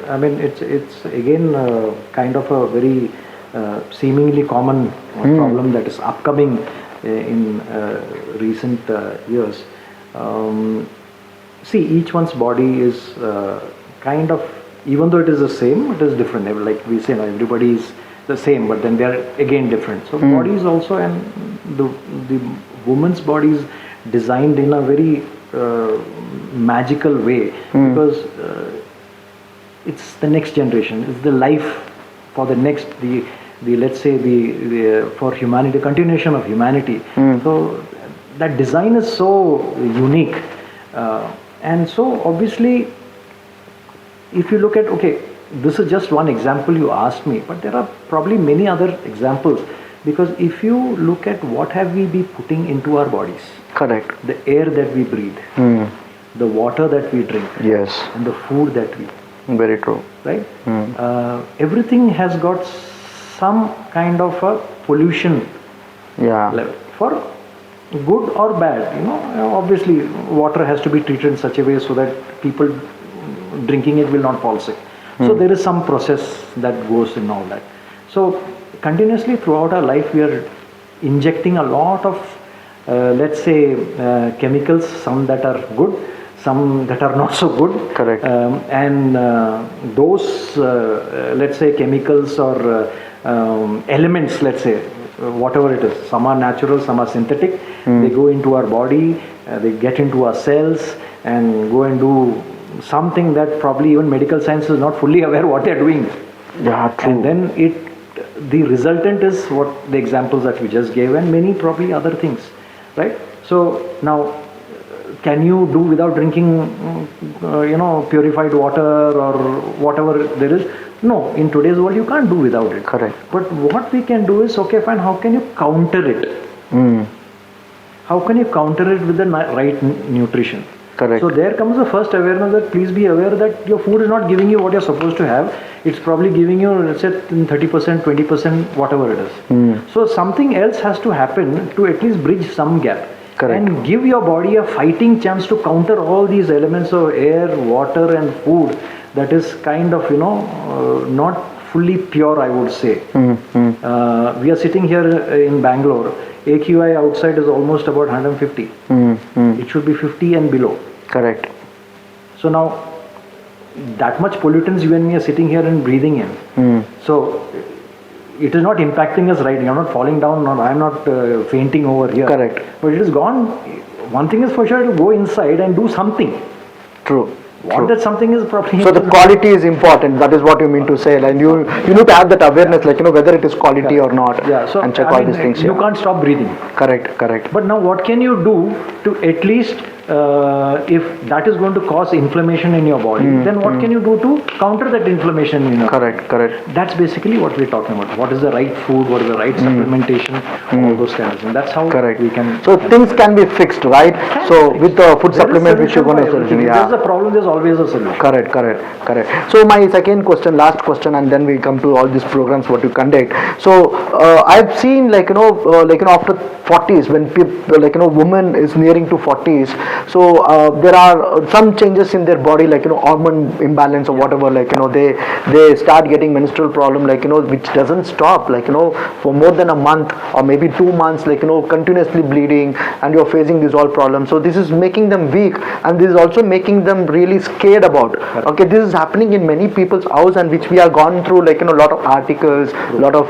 [SPEAKER 2] I mean, it's again kind of a very seemingly common problem that is upcoming in recent years. See, each one's body is kind of, even though it is the same, it is different. Like we say, everybody is the same, but then they are again different. So bodies also, and the woman's body is designed in a very magical way, because it's the next generation, it's the life for the next, let's say for humanity, continuation of humanity. So that design is so unique, and so obviously, if you look at, this is just one example you asked me, but there are probably many other examples, because if you look at what have we been putting into our bodies,
[SPEAKER 1] Correct.
[SPEAKER 2] the air that we breathe, the water that we drink,
[SPEAKER 1] Yes.
[SPEAKER 2] and the food that we eat,
[SPEAKER 1] Very true.
[SPEAKER 2] right? Everything has got some kind of a pollution
[SPEAKER 1] Yeah.
[SPEAKER 2] level, for good or bad. Obviously water has to be treated in such a way so that people drinking it will not fall sick. So there is some process that goes in all that. So continuously throughout our life we are injecting a lot of let's say chemicals, some that are good, some that are not so good.
[SPEAKER 1] Correct.
[SPEAKER 2] And those let's say chemicals or elements, let's say whatever it is, some are natural, some are synthetic, they go into our body, they get into our cells and go and do something that probably even medical science is not fully aware what they are doing.
[SPEAKER 1] Yeah, true.
[SPEAKER 2] And then the resultant is what the examples that we just gave, and many probably other things, right? So now, can you do without drinking purified water or whatever there is? No, in today's world you can't do without it.
[SPEAKER 1] Correct.
[SPEAKER 2] But what we can do is, okay fine, how can you counter it? How can you counter it with the right nutrition?
[SPEAKER 1] Correct.
[SPEAKER 2] So there comes the first awareness that please be aware that your food is not giving you what you're supposed to have. It's probably giving you, let's say, 30%, 20%, whatever it is. So something else has to happen to at least bridge some gap.
[SPEAKER 1] Correct.
[SPEAKER 2] And give your body a fighting chance to counter all these elements of air, water and food that is kind of, not fully pure, I would say. We are sitting here in Bangalore. AQI outside is almost about 150. It should be 50 and below.
[SPEAKER 1] Correct.
[SPEAKER 2] So now, that much pollutants you and me are sitting here and breathing in. So it is not impacting us, right? You're not falling down, or I'm not fainting over here.
[SPEAKER 1] Correct.
[SPEAKER 2] But it is gone. One thing is for sure, to go inside and do something.
[SPEAKER 1] True.
[SPEAKER 2] What that something is probably.
[SPEAKER 1] So the quality is important. That is what you mean to say. And you need to have that awareness, whether it is quality or not.
[SPEAKER 2] Yeah. So
[SPEAKER 1] and check all these things.
[SPEAKER 2] You can't stop breathing.
[SPEAKER 1] Correct. Correct.
[SPEAKER 2] But now, what can you do to at least, if that is going to cause inflammation in your body, then what can you do to counter that inflammation in your body?
[SPEAKER 1] Correct.
[SPEAKER 2] That's basically what we're talking about. What is the right food? What is the right supplementation? All those kinds of things. That's how we can.
[SPEAKER 1] So things can be fixed, right? So with the food supplement which you're going to solution.
[SPEAKER 2] If there's a problem, there's always a solution.
[SPEAKER 1] Correct. So my second question, last question, and then we come to all these programs what you conduct. So I've seen after 40s, when people woman is nearing to 40s, so there are some changes in their body, hormone imbalance or whatever, they start getting menstrual problem, which doesn't stop, for more than a month or maybe 2 months, continuously bleeding, and you're facing these all problems. So this is making them weak, and this is also making them really scared about. Okay, this is happening in many people's house, and which we have gone through, a lot of articles, a lot of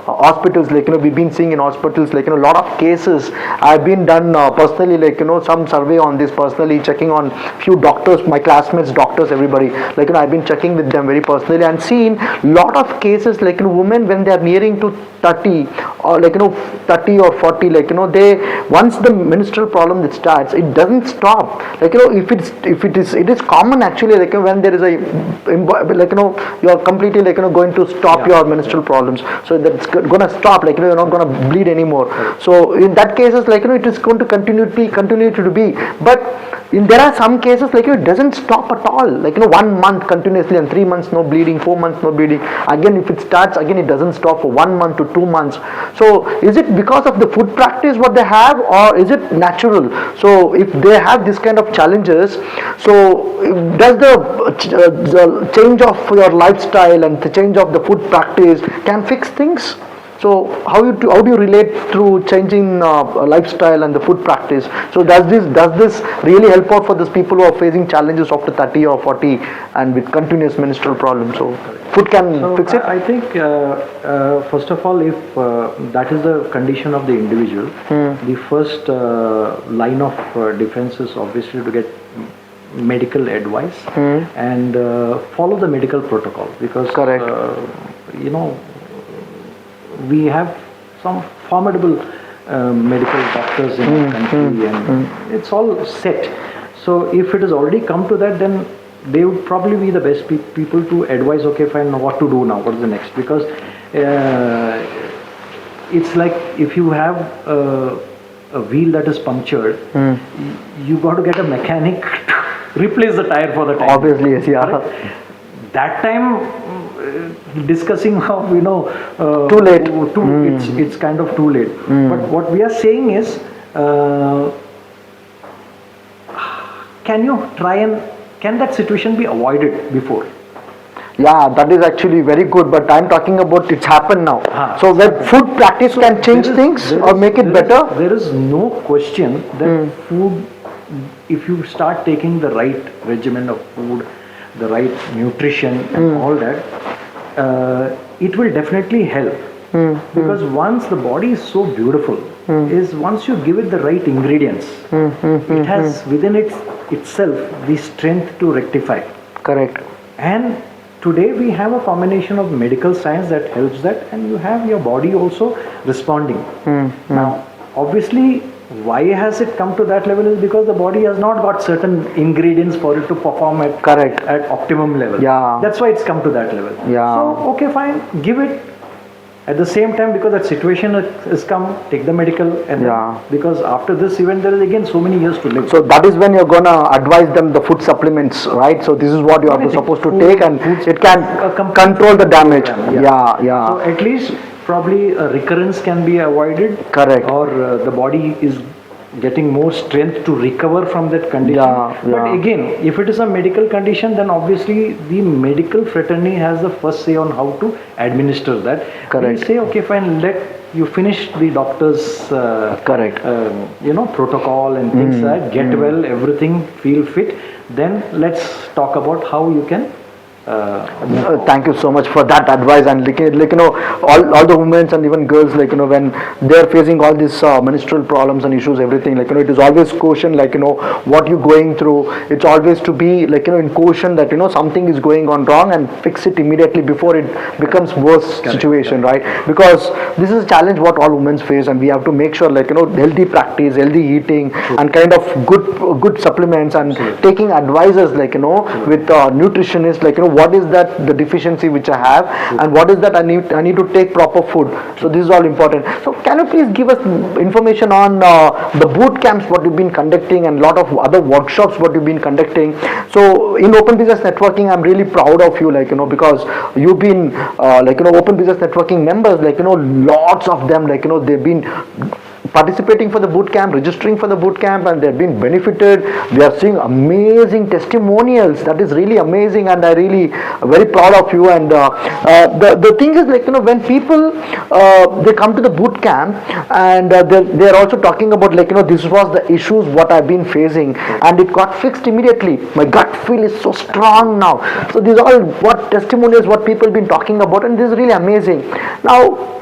[SPEAKER 1] hospitals, we've been seeing in hospitals, a lot of cases. I've been done personally, some survey on this personally, checking on few doctors, my classmates, doctors, everybody, I've been checking with them very personally and seen lot of cases, women when they are nearing to 30 or 30 or 40, they, once the menstrual problem that starts, it doesn't stop. It is common actually, when there is a you are completely going to stop your menstrual problems, so that's gonna stop, you're not gonna bleed anymore. So in that cases, it is going to continue to be, but there are some cases it doesn't stop at all, 1 month continuously and 3 months no bleeding, 4 months no bleeding, again if it starts again it doesn't stop for 1 month to 2 months. So is it because of the food practice what they have, or is it natural? So if they have this kind of challenges, so does the change of your lifestyle and the change of the food practice can fix things? So how do you relate through changing lifestyle and the food practice? So does this really help out for those people who are facing challenges after 30 or 40 and with continuous menstrual problems? So food can fix it?
[SPEAKER 2] I think first of all, if that is the condition of the individual, the first line of defense is obviously to get medical advice and follow the medical protocol, because we have some formidable medical doctors in our country, and it's all set. So if it has already come to that, then they would probably be the best people to advise, okay, fine, now what to do now, what is the next? Because it's like if you have a wheel that is punctured, you got to get a mechanic to replace the tire for the tire.
[SPEAKER 1] Obviously, yes, yeah.
[SPEAKER 2] Correct? That time, discussing how,
[SPEAKER 1] Too late.
[SPEAKER 2] It's kind of too late. But what we are saying is, can that situation be avoided before?
[SPEAKER 1] Yeah, that is actually very good, but I'm talking about it's happened now. So where food practice can change things or make it better?
[SPEAKER 2] There is no question that food, if you start taking the right regimen of food, the right nutrition and all that, it will definitely help. Because once the body is so beautiful, is once you give it the right ingredients, it has within itself the strength to rectify.
[SPEAKER 1] Correct.
[SPEAKER 2] And today we have a combination of medical science that helps that, and you have your body also responding. Now, obviously, why has it come to that level is because the body has not got certain ingredients for it to perform at
[SPEAKER 1] Correct.
[SPEAKER 2] at optimum level.
[SPEAKER 1] Yeah.
[SPEAKER 2] That's why it's come to that level.
[SPEAKER 1] Yeah.
[SPEAKER 2] So, okay, fine, give it. At the same time, because that situation has come, take the medical, and because after this event, there is again so many years to live.
[SPEAKER 1] So that is when you're gonna advise them the food supplements, right? So this is what you are supposed to take, and it can control the damage. Yeah.
[SPEAKER 2] So at least probably a recurrence can be avoided.
[SPEAKER 1] Correct.
[SPEAKER 2] Or the body is getting more strength to recover from that condition. But again, if it is a medical condition, then obviously the medical fraternity has the first say on how to administer that.
[SPEAKER 1] Correct.
[SPEAKER 2] They say, okay, fine, let you finish the doctor's protocol and things like that, get well, everything, feel fit, then let's talk about how you can
[SPEAKER 1] thank you so much for that advice. And all the women and even girls, when they're facing all these menstrual problems and issues, everything, it is always caution, what you're going through. It's always to be in caution that something is going on wrong and fix it immediately before it becomes worse situation, right? Because this is a challenge what all women face, and we have to make sure healthy practice, healthy eating, and kind of good supplements, and taking advices with nutritionists, what is that the deficiency which I have, and what is that I need to take proper food. So this is all important. So can you please give us information on the boot camps what you've been conducting, and a lot of other workshops what you've been conducting? So in Open Business Networking, I'm really proud of you, because you've been Open Business Networking members, lots of them, they've been participating for the boot camp, registering for the boot camp, and they've been benefited. We are seeing amazing testimonials. That is really amazing, and I really very proud of you. And the thing is, when people they come to the boot camp, and they're also talking about this was the issues what I've been facing, and it got fixed immediately. My gut feel is so strong now. So these are all what testimonials what people have been talking about, and this is really amazing. Now,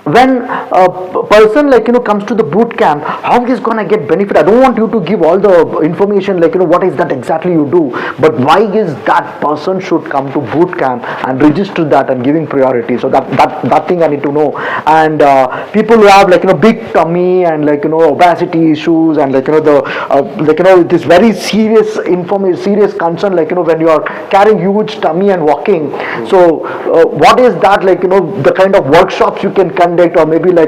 [SPEAKER 1] when a person comes to the boot camp, how he's gonna get benefit? I don't want you to give all the information what is that exactly you do, but why is that person should come to boot camp and register that and giving priority? So that thing I need to know. And people who have big tummy and obesity issues, and it is very serious serious concern when you are carrying huge tummy and walking. So what is that the kind of workshops you can conduct, or maybe 1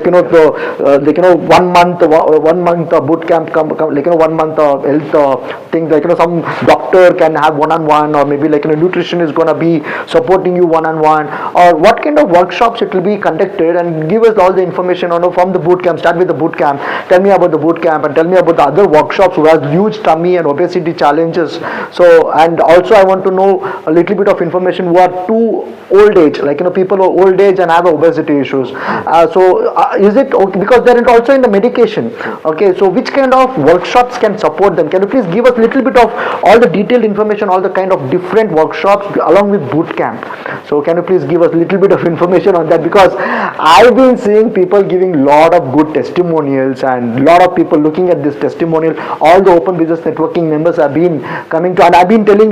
[SPEAKER 1] month boot camp, 1 month health things, some doctor can have one-on-one, or maybe a nutrition is going to be supporting you one-on-one, or what kind of workshops it will be conducted, and give us all the information from the boot camp. Start with the boot camp, tell me about the boot camp, and tell me about the other workshops who has huge tummy and obesity challenges. So, and also I want to know a little bit of information who are too old age, people who are old age and have obesity issues. Is it okay, because they're also in the medication? Okay, so which kind of workshops can support them? Can you please give us a little bit of all the detailed information, all the kind of different workshops along with boot camp? So can you please give us a little bit of information on that? Because I've been seeing people giving lot of good testimonials, and lot of people looking at this testimonial. All the Open Business Networking members have been coming to, and I've been telling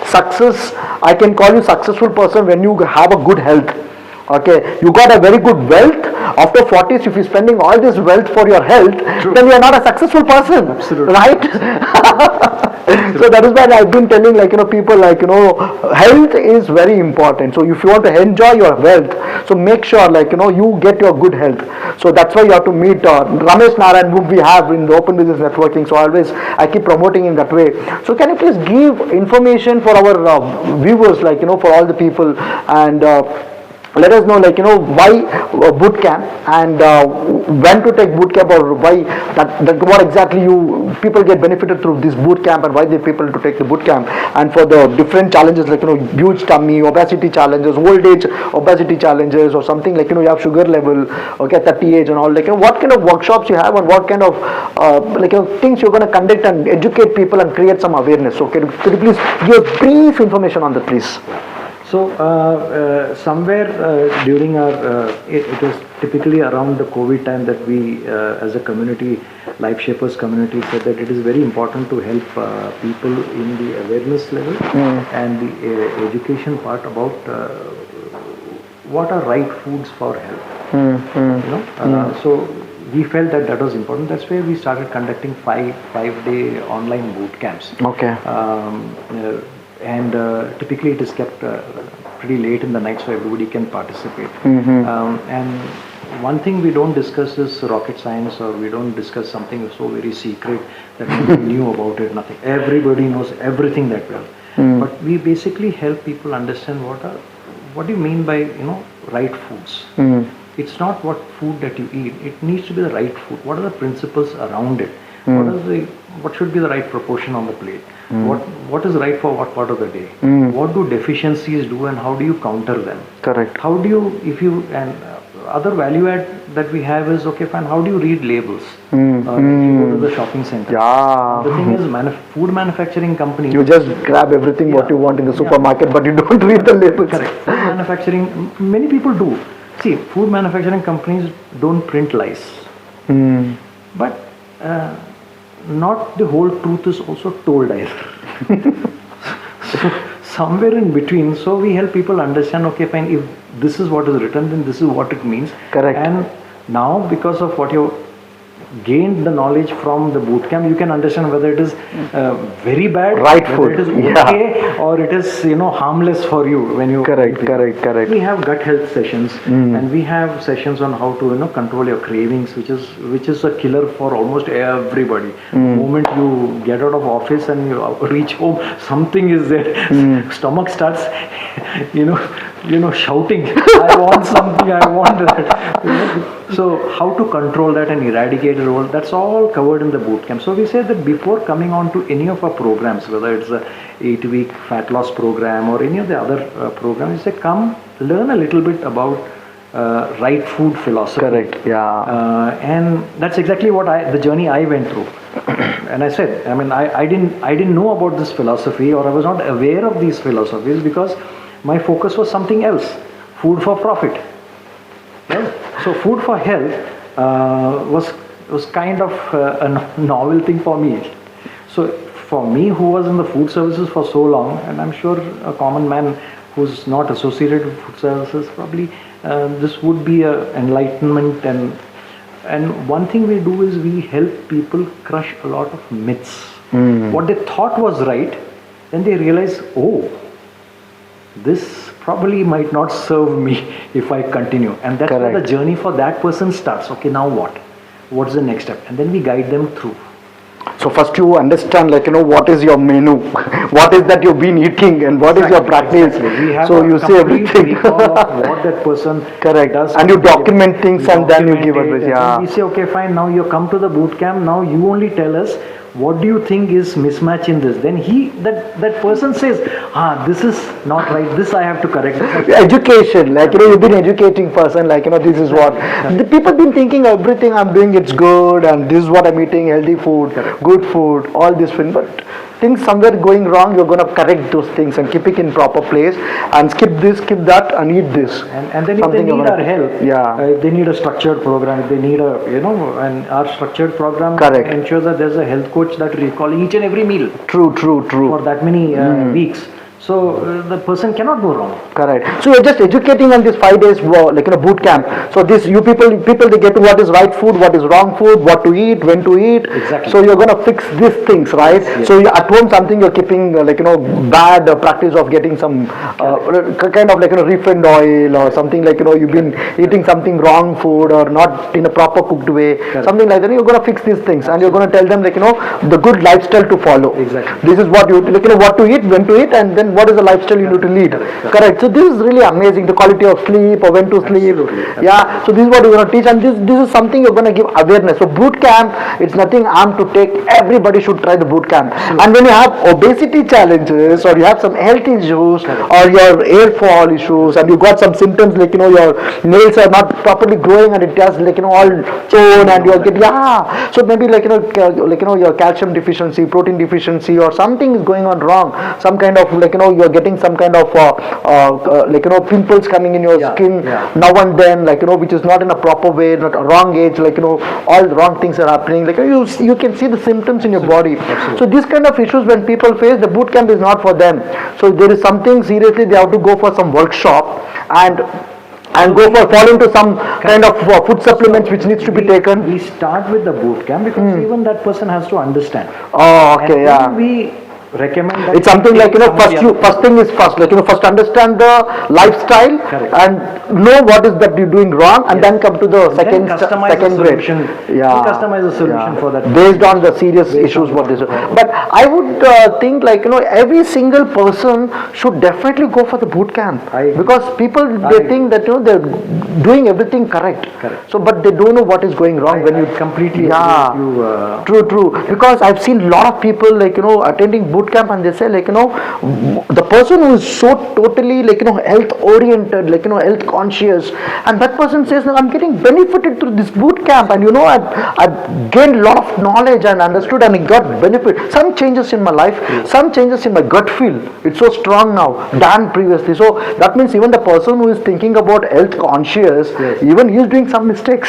[SPEAKER 1] success, I can call you successful person when you have a good health. Okay, you got a very good wealth. After 40s, if you're spending all this wealth for your health, then you are not a successful person.
[SPEAKER 2] Absolutely.
[SPEAKER 1] Right? So that is why I've been telling people health is very important. So if you want to enjoy your wealth, so make sure you get your good health. So that's why you have to meet Ramesh Narayan, whom we have in the Open Business Networking. So always I keep promoting in that way. So can you please give information for our viewers, for all the people, and let us know why boot camp, and when to take boot camp, or why that what exactly you people get benefited through this boot camp, and why they people to take the boot camp, and for the different challenges huge tummy obesity challenges, old age obesity challenges, or something you have sugar level, okay, 30 age and all, what kind of workshops you have, and what kind of things you're going to conduct and educate people and create some awareness. So could you please give brief information on that, please?
[SPEAKER 2] So somewhere during our, it was typically around the COVID time that we as a community, Lifeshapers community, said that it is very important to help people in the awareness level and the education part about what are right foods for health. So we felt that that was important. That's why we started conducting five-day online boot camps.
[SPEAKER 1] Okay.
[SPEAKER 2] And typically it is kept pretty late in the night so everybody can participate. And one thing we don't discuss is rocket science, or we don't discuss something so very secret that nobody knew about it, nothing. Everybody knows everything that well. But we basically help people understand what do you mean by right foods. It's not what food that you eat, it needs to be the right food. What are the principles around it? What should be the right proportion on the plate? What is right for what part of the day? What do deficiencies do, and how do you counter them?
[SPEAKER 1] Correct.
[SPEAKER 2] How do you, and other value add that we have is, okay fine, how do you read labels? If you go to the shopping center.
[SPEAKER 1] Yeah.
[SPEAKER 2] The thing is, food manufacturing companies,
[SPEAKER 1] You just grab everything what you want in the supermarket, but you don't read the labels.
[SPEAKER 2] correct. Food manufacturing, many people do. See, food manufacturing companies don't print lies. But not the whole truth is also told either. So somewhere in between, so we help people understand, okay fine, if this is what is written, then this is what it means.
[SPEAKER 1] Correct.
[SPEAKER 2] And now because of what you gained the knowledge from the boot camp, you can understand whether it is very bad,
[SPEAKER 1] Right
[SPEAKER 2] whether
[SPEAKER 1] food.
[SPEAKER 2] it is okay, or it is harmless for you when you
[SPEAKER 1] Correct.
[SPEAKER 2] We have gut health sessions, and we have sessions on how to control your cravings, which is a killer for almost everybody. The moment you get out of office and you reach home, something is there. Stomach starts shouting, I want something, I want that. So how to control that and eradicate it all, that's all covered in the boot camp. So we say that before coming on to any of our programs, whether it's a 8-week fat loss program or any of the other programs, we say come learn a little bit about right food philosophy.
[SPEAKER 1] Correct. Yeah.
[SPEAKER 2] And that's exactly what the journey I went through. And I said, I didn't know about this philosophy, or I was not aware of these philosophies, because my focus was something else, food for profit. Right? So food for health was kind of a novel thing for me. So for me, who was in the food services for so long, and I'm sure a common man who's not associated with food services, probably this would be an enlightenment. And one thing we do is we help people crush a lot of myths. What they thought was right, then they realize, oh, this probably might not serve me if I continue. And that's where the journey for that person starts. Okay, now what? What's the next step? And then we guide them through.
[SPEAKER 1] So first you understand what is your menu, what is that you've been eating, and what is your practice.
[SPEAKER 2] We have
[SPEAKER 1] so you say everything.
[SPEAKER 2] Recall of what that person does.
[SPEAKER 1] And you document things, and then you give advice. Yeah.
[SPEAKER 2] We say, okay fine, now you come to the boot camp, now you only tell us, what do you think is mismatch in this? Then that person says, this is not right, this I have to correct.
[SPEAKER 1] Education, you've been educating person, this is what the people been thinking, everything I'm doing it's good, and this is what I'm eating, healthy food, good food, all this thing, but things somewhere going wrong, you're going to correct those things and keep it in proper place, and skip this, skip that, and eat this.
[SPEAKER 2] And then if they need our help, if they need a structured program, if they need and our structured program ensures that there's a health coach that recall each and every meal.
[SPEAKER 1] True.
[SPEAKER 2] For that many weeks. So the person cannot go wrong.
[SPEAKER 1] Correct. So you're just educating on this 5 days, boot camp. So this you people they get to what is right food, what is wrong food, what to eat, when to eat.
[SPEAKER 2] Exactly.
[SPEAKER 1] So you're gonna fix these things, right?
[SPEAKER 2] Yes.
[SPEAKER 1] So you, at home something you're keeping bad practice of getting some kind of refined oil or something you've been eating something wrong food or not in a proper cooked way, something like that. You're gonna fix these things and you're gonna tell them the good lifestyle to follow.
[SPEAKER 2] Exactly.
[SPEAKER 1] This is what you what to eat, when to eat, and then what is the lifestyle you need to lead. Correct. So this is really amazing. The quality of sleep or when to sleep.
[SPEAKER 2] Absolutely.
[SPEAKER 1] Yeah. So this is what you're going to teach, and this is something you're going to give awareness. So boot camp, it's nothing harm to take. Everybody should try the boot camp. And when you have obesity challenges or you have some health issues or your hair fall issues and you got some symptoms your nails are not properly growing and it has all tone and you're getting so maybe your calcium deficiency, protein deficiency or something is going on wrong. Some kind of you're getting some kind of pimples coming in your skin now and then which is not in a proper way, not a wrong age, all the wrong things are happening, you can see the symptoms in your body. So these kind of issues when people face, the boot camp is not for them. So there is something seriously they have to go for some workshop and go for fall into some kind of food supplements which needs to be taken.
[SPEAKER 2] We start with the boot camp because even that person has to understand.
[SPEAKER 1] Oh, okay,
[SPEAKER 2] and then we recommend that
[SPEAKER 1] it's something first thing is first first understand the lifestyle.
[SPEAKER 2] Correct.
[SPEAKER 1] And know what is that you're doing wrong and then come to the second grade.
[SPEAKER 2] Yeah, customize a solution for that
[SPEAKER 1] based on the serious issues what this. But I would think every single person should definitely go for the boot camp because people they think that they're doing everything correct. So but they don't know what is going wrong when you
[SPEAKER 2] completely
[SPEAKER 1] true because I've seen a lot of people attending boot camp and they say the person who is so totally health oriented health conscious and that person says I'm getting benefited through this boot camp and I've gained a lot of knowledge and understood and I got benefit, some changes in my life, some changes in my gut feel, it's so strong now than previously. So that means even the person who is thinking about health conscious, even he is doing some mistakes.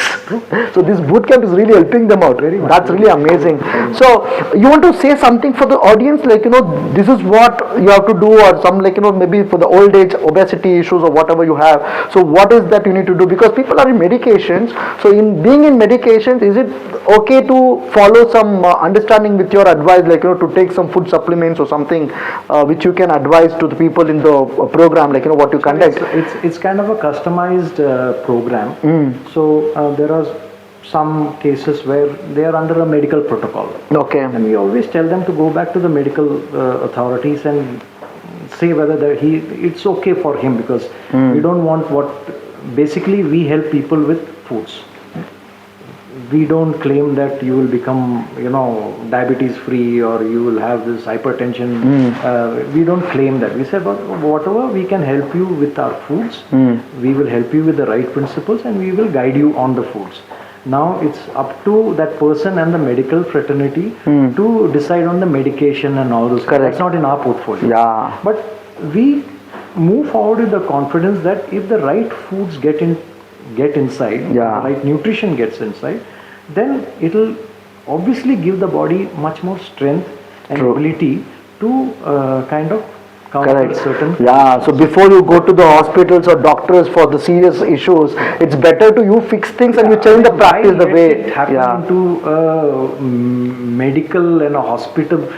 [SPEAKER 1] So this boot camp is really helping them out. That's really amazing. So you want to say something for the audience this is what you have to do or some maybe for the old age obesity issues or whatever you have, so what is that you need to do because people are in medications. So in being in medications, is it okay to follow some understanding with your advice to take some food supplements or something which you can advise to the people in the program what you conduct?
[SPEAKER 2] It's kind of a customized program. So there are some cases where they are under a medical protocol.
[SPEAKER 1] Okay.
[SPEAKER 2] And we always tell them to go back to the medical authorities and say whether it's okay for him because we don't want basically we help people with foods. We don't claim that you will become diabetes free or you will have this hypertension. We don't claim that. We say whatever we can help you with our foods, we will help you with the right principles and we will guide you on the foods. Now it's up to that person and the medical fraternity to decide on the medication and all those.
[SPEAKER 1] Correct.
[SPEAKER 2] That's not in our portfolio.
[SPEAKER 1] Yeah.
[SPEAKER 2] But we move forward with the confidence that if the right foods get inside, the right nutrition gets inside, then it'll obviously give the body much more strength and ability to kind of
[SPEAKER 1] Correct. So before you go to the hospitals or doctors for the serious issues, it's better to you fix things and you change the practice the way
[SPEAKER 2] it happened into medical and a hospital.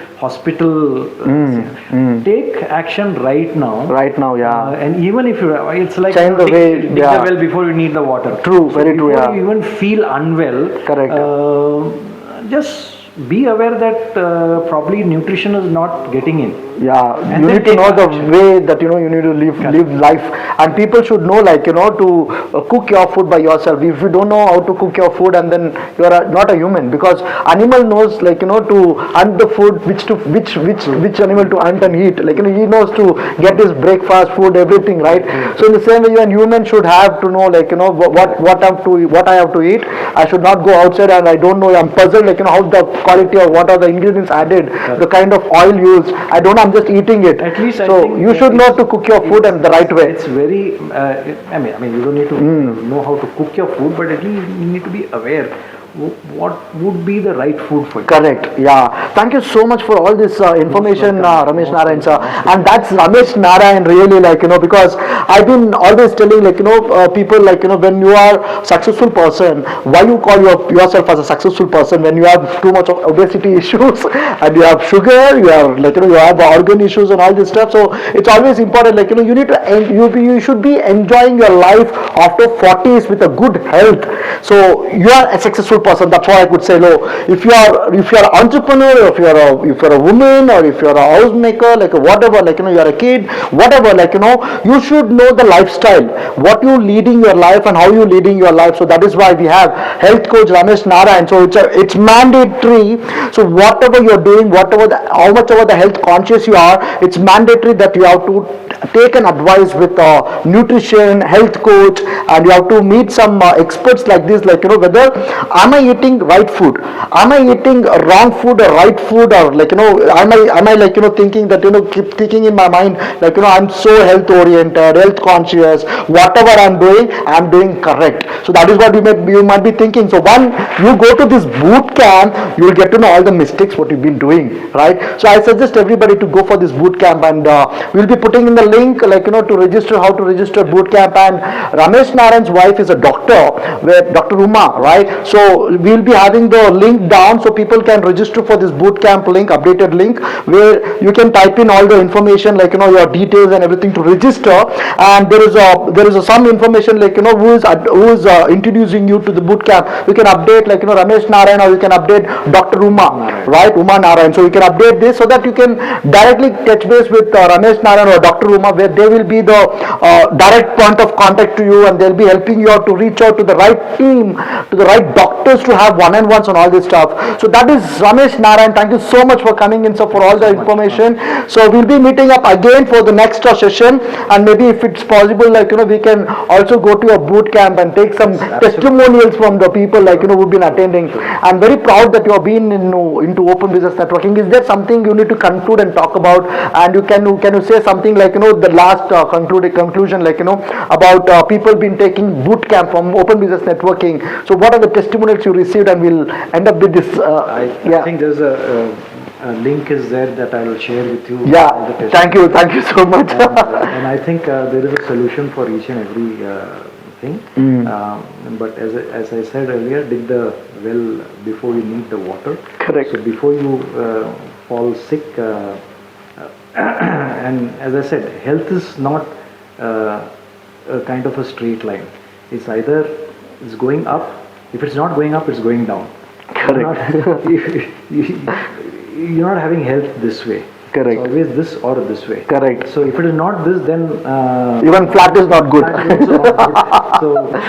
[SPEAKER 2] Take action right now. And even if it's like
[SPEAKER 1] change the way.
[SPEAKER 2] Dig the well before you need the water.
[SPEAKER 1] True. Very true.
[SPEAKER 2] Before you even feel unwell.
[SPEAKER 1] Correct.
[SPEAKER 2] Just be aware that probably nutrition is not getting in.
[SPEAKER 1] You need to know the way that you need to live life, and people should know to cook your food by yourself. If you don't know how to cook your food, and then you are not a human, because animal knows to hunt the food, which animal to hunt and eat. He knows to get his breakfast, food, everything, right? So in the same way, you and human should have to know what I have to eat. I should not go outside and I don't know. I'm puzzled how the quality or what are the ingredients added, the kind of oil used. I don't know. I'm just eating it.
[SPEAKER 2] At least
[SPEAKER 1] so you should know to cook your food in the right way.
[SPEAKER 2] It's very. I mean, you don't need to know how to cook your food, but at least you need to be aware what would be the right food for you.
[SPEAKER 1] Correct. Yeah. Thank you so much for all this information, Ramesh Narayan sir. And that's Ramesh Narayan really, because I've been always telling people when you are successful person, why you call yourself as a successful person when you have too much of obesity issues and you have sugar, you have you have organ issues and all this stuff. So it's always important you need to you should be enjoying your life after 40s with a good health. So you are a successful person. That's why I could say, no, if you are entrepreneur, or if you're a woman, or if you're a housemaker, whatever, you're a kid, whatever, you should know the lifestyle, what you leading your life and how you leading your life. So that is why we have health coach Ramesh Narayan. So it's mandatory. So whatever you're doing, how much over the health conscious you are, it's mandatory that you have to take an advice with a nutrition health coach, and you have to meet some experts like this, whether am I eating right food, am I eating wrong food or right food, or am I thinking that keep thinking in my mind I'm so health oriented, health conscious, whatever I'm doing correct. So that is what you might be thinking. So when you go to this boot camp, you will get to know all the mistakes what you've been doing, right? So I suggest everybody to go for this boot camp, and we'll be putting in the link to register, how to register boot camp. And Ramesh Narayan's wife is a doctor, where Dr. Uma, right? So we'll be having the link down so people can register for this boot camp link, updated link, where you can type in all the information your details and everything to register. And there is some information who is introducing you to the boot camp. You can update Ramesh Narayan, or you can update Dr. Uma, right? Uma Narayan. So you can update this so that you can directly touch base with Ramesh Narayan or Dr. Uma, where they will be the direct point of contact to you, and they'll be helping you out to reach out to the right team, to the right doctors to have one-on-ones on all this stuff. So that is Ramesh Narayan. Thank you so much for coming in, sir, for all the information. So we'll be meeting up again for the next session, and maybe if it's possible, we can also go to your boot camp and take some testimonials from the people who've been attending. I'm very proud that you have been into open business networking. Is there something you need to conclude and talk about? And can you say something the last conclusion about people been taking boot camp from open business networking? So what are the testimonials you received, and we'll end up with this.
[SPEAKER 2] I think there's a link is there that I will share with you.
[SPEAKER 1] Yeah, thank you so much.
[SPEAKER 2] And I think there is a solution for each and every thing. But as I said earlier, dig the well before you need the water.
[SPEAKER 1] Correct.
[SPEAKER 2] So before you fall sick, and as I said, health is not a kind of a straight line. It's either it's going up. If it's not going up, it's going down.
[SPEAKER 1] Correct.
[SPEAKER 2] You're not having health this way.
[SPEAKER 1] Correct.
[SPEAKER 2] It's always this or this way.
[SPEAKER 1] Correct.
[SPEAKER 2] So if it is not this, then
[SPEAKER 1] even flat is not good.
[SPEAKER 2] So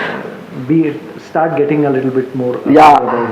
[SPEAKER 2] start getting a little bit more.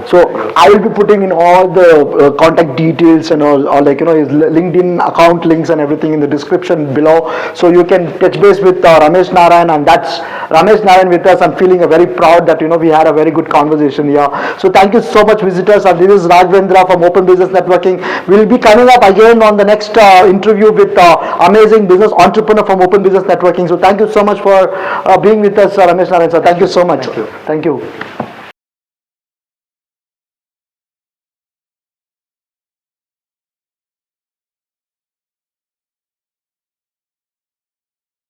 [SPEAKER 1] So I will be putting in all the contact details and all his LinkedIn account links and everything in the description below. So you can touch base with Ramesh Narayan, and that's Ramesh Narayan with us. I'm feeling very proud that we had a very good conversation here. So thank you so much, visitors. And this is Raghavendra from Open Business Networking. We'll be coming up again on the next interview with amazing business entrepreneur from Open Business Networking. So thank you so much for being with us, Ramesh Narayan sir. Thank you so much.
[SPEAKER 2] Thank you.
[SPEAKER 1] Thank you.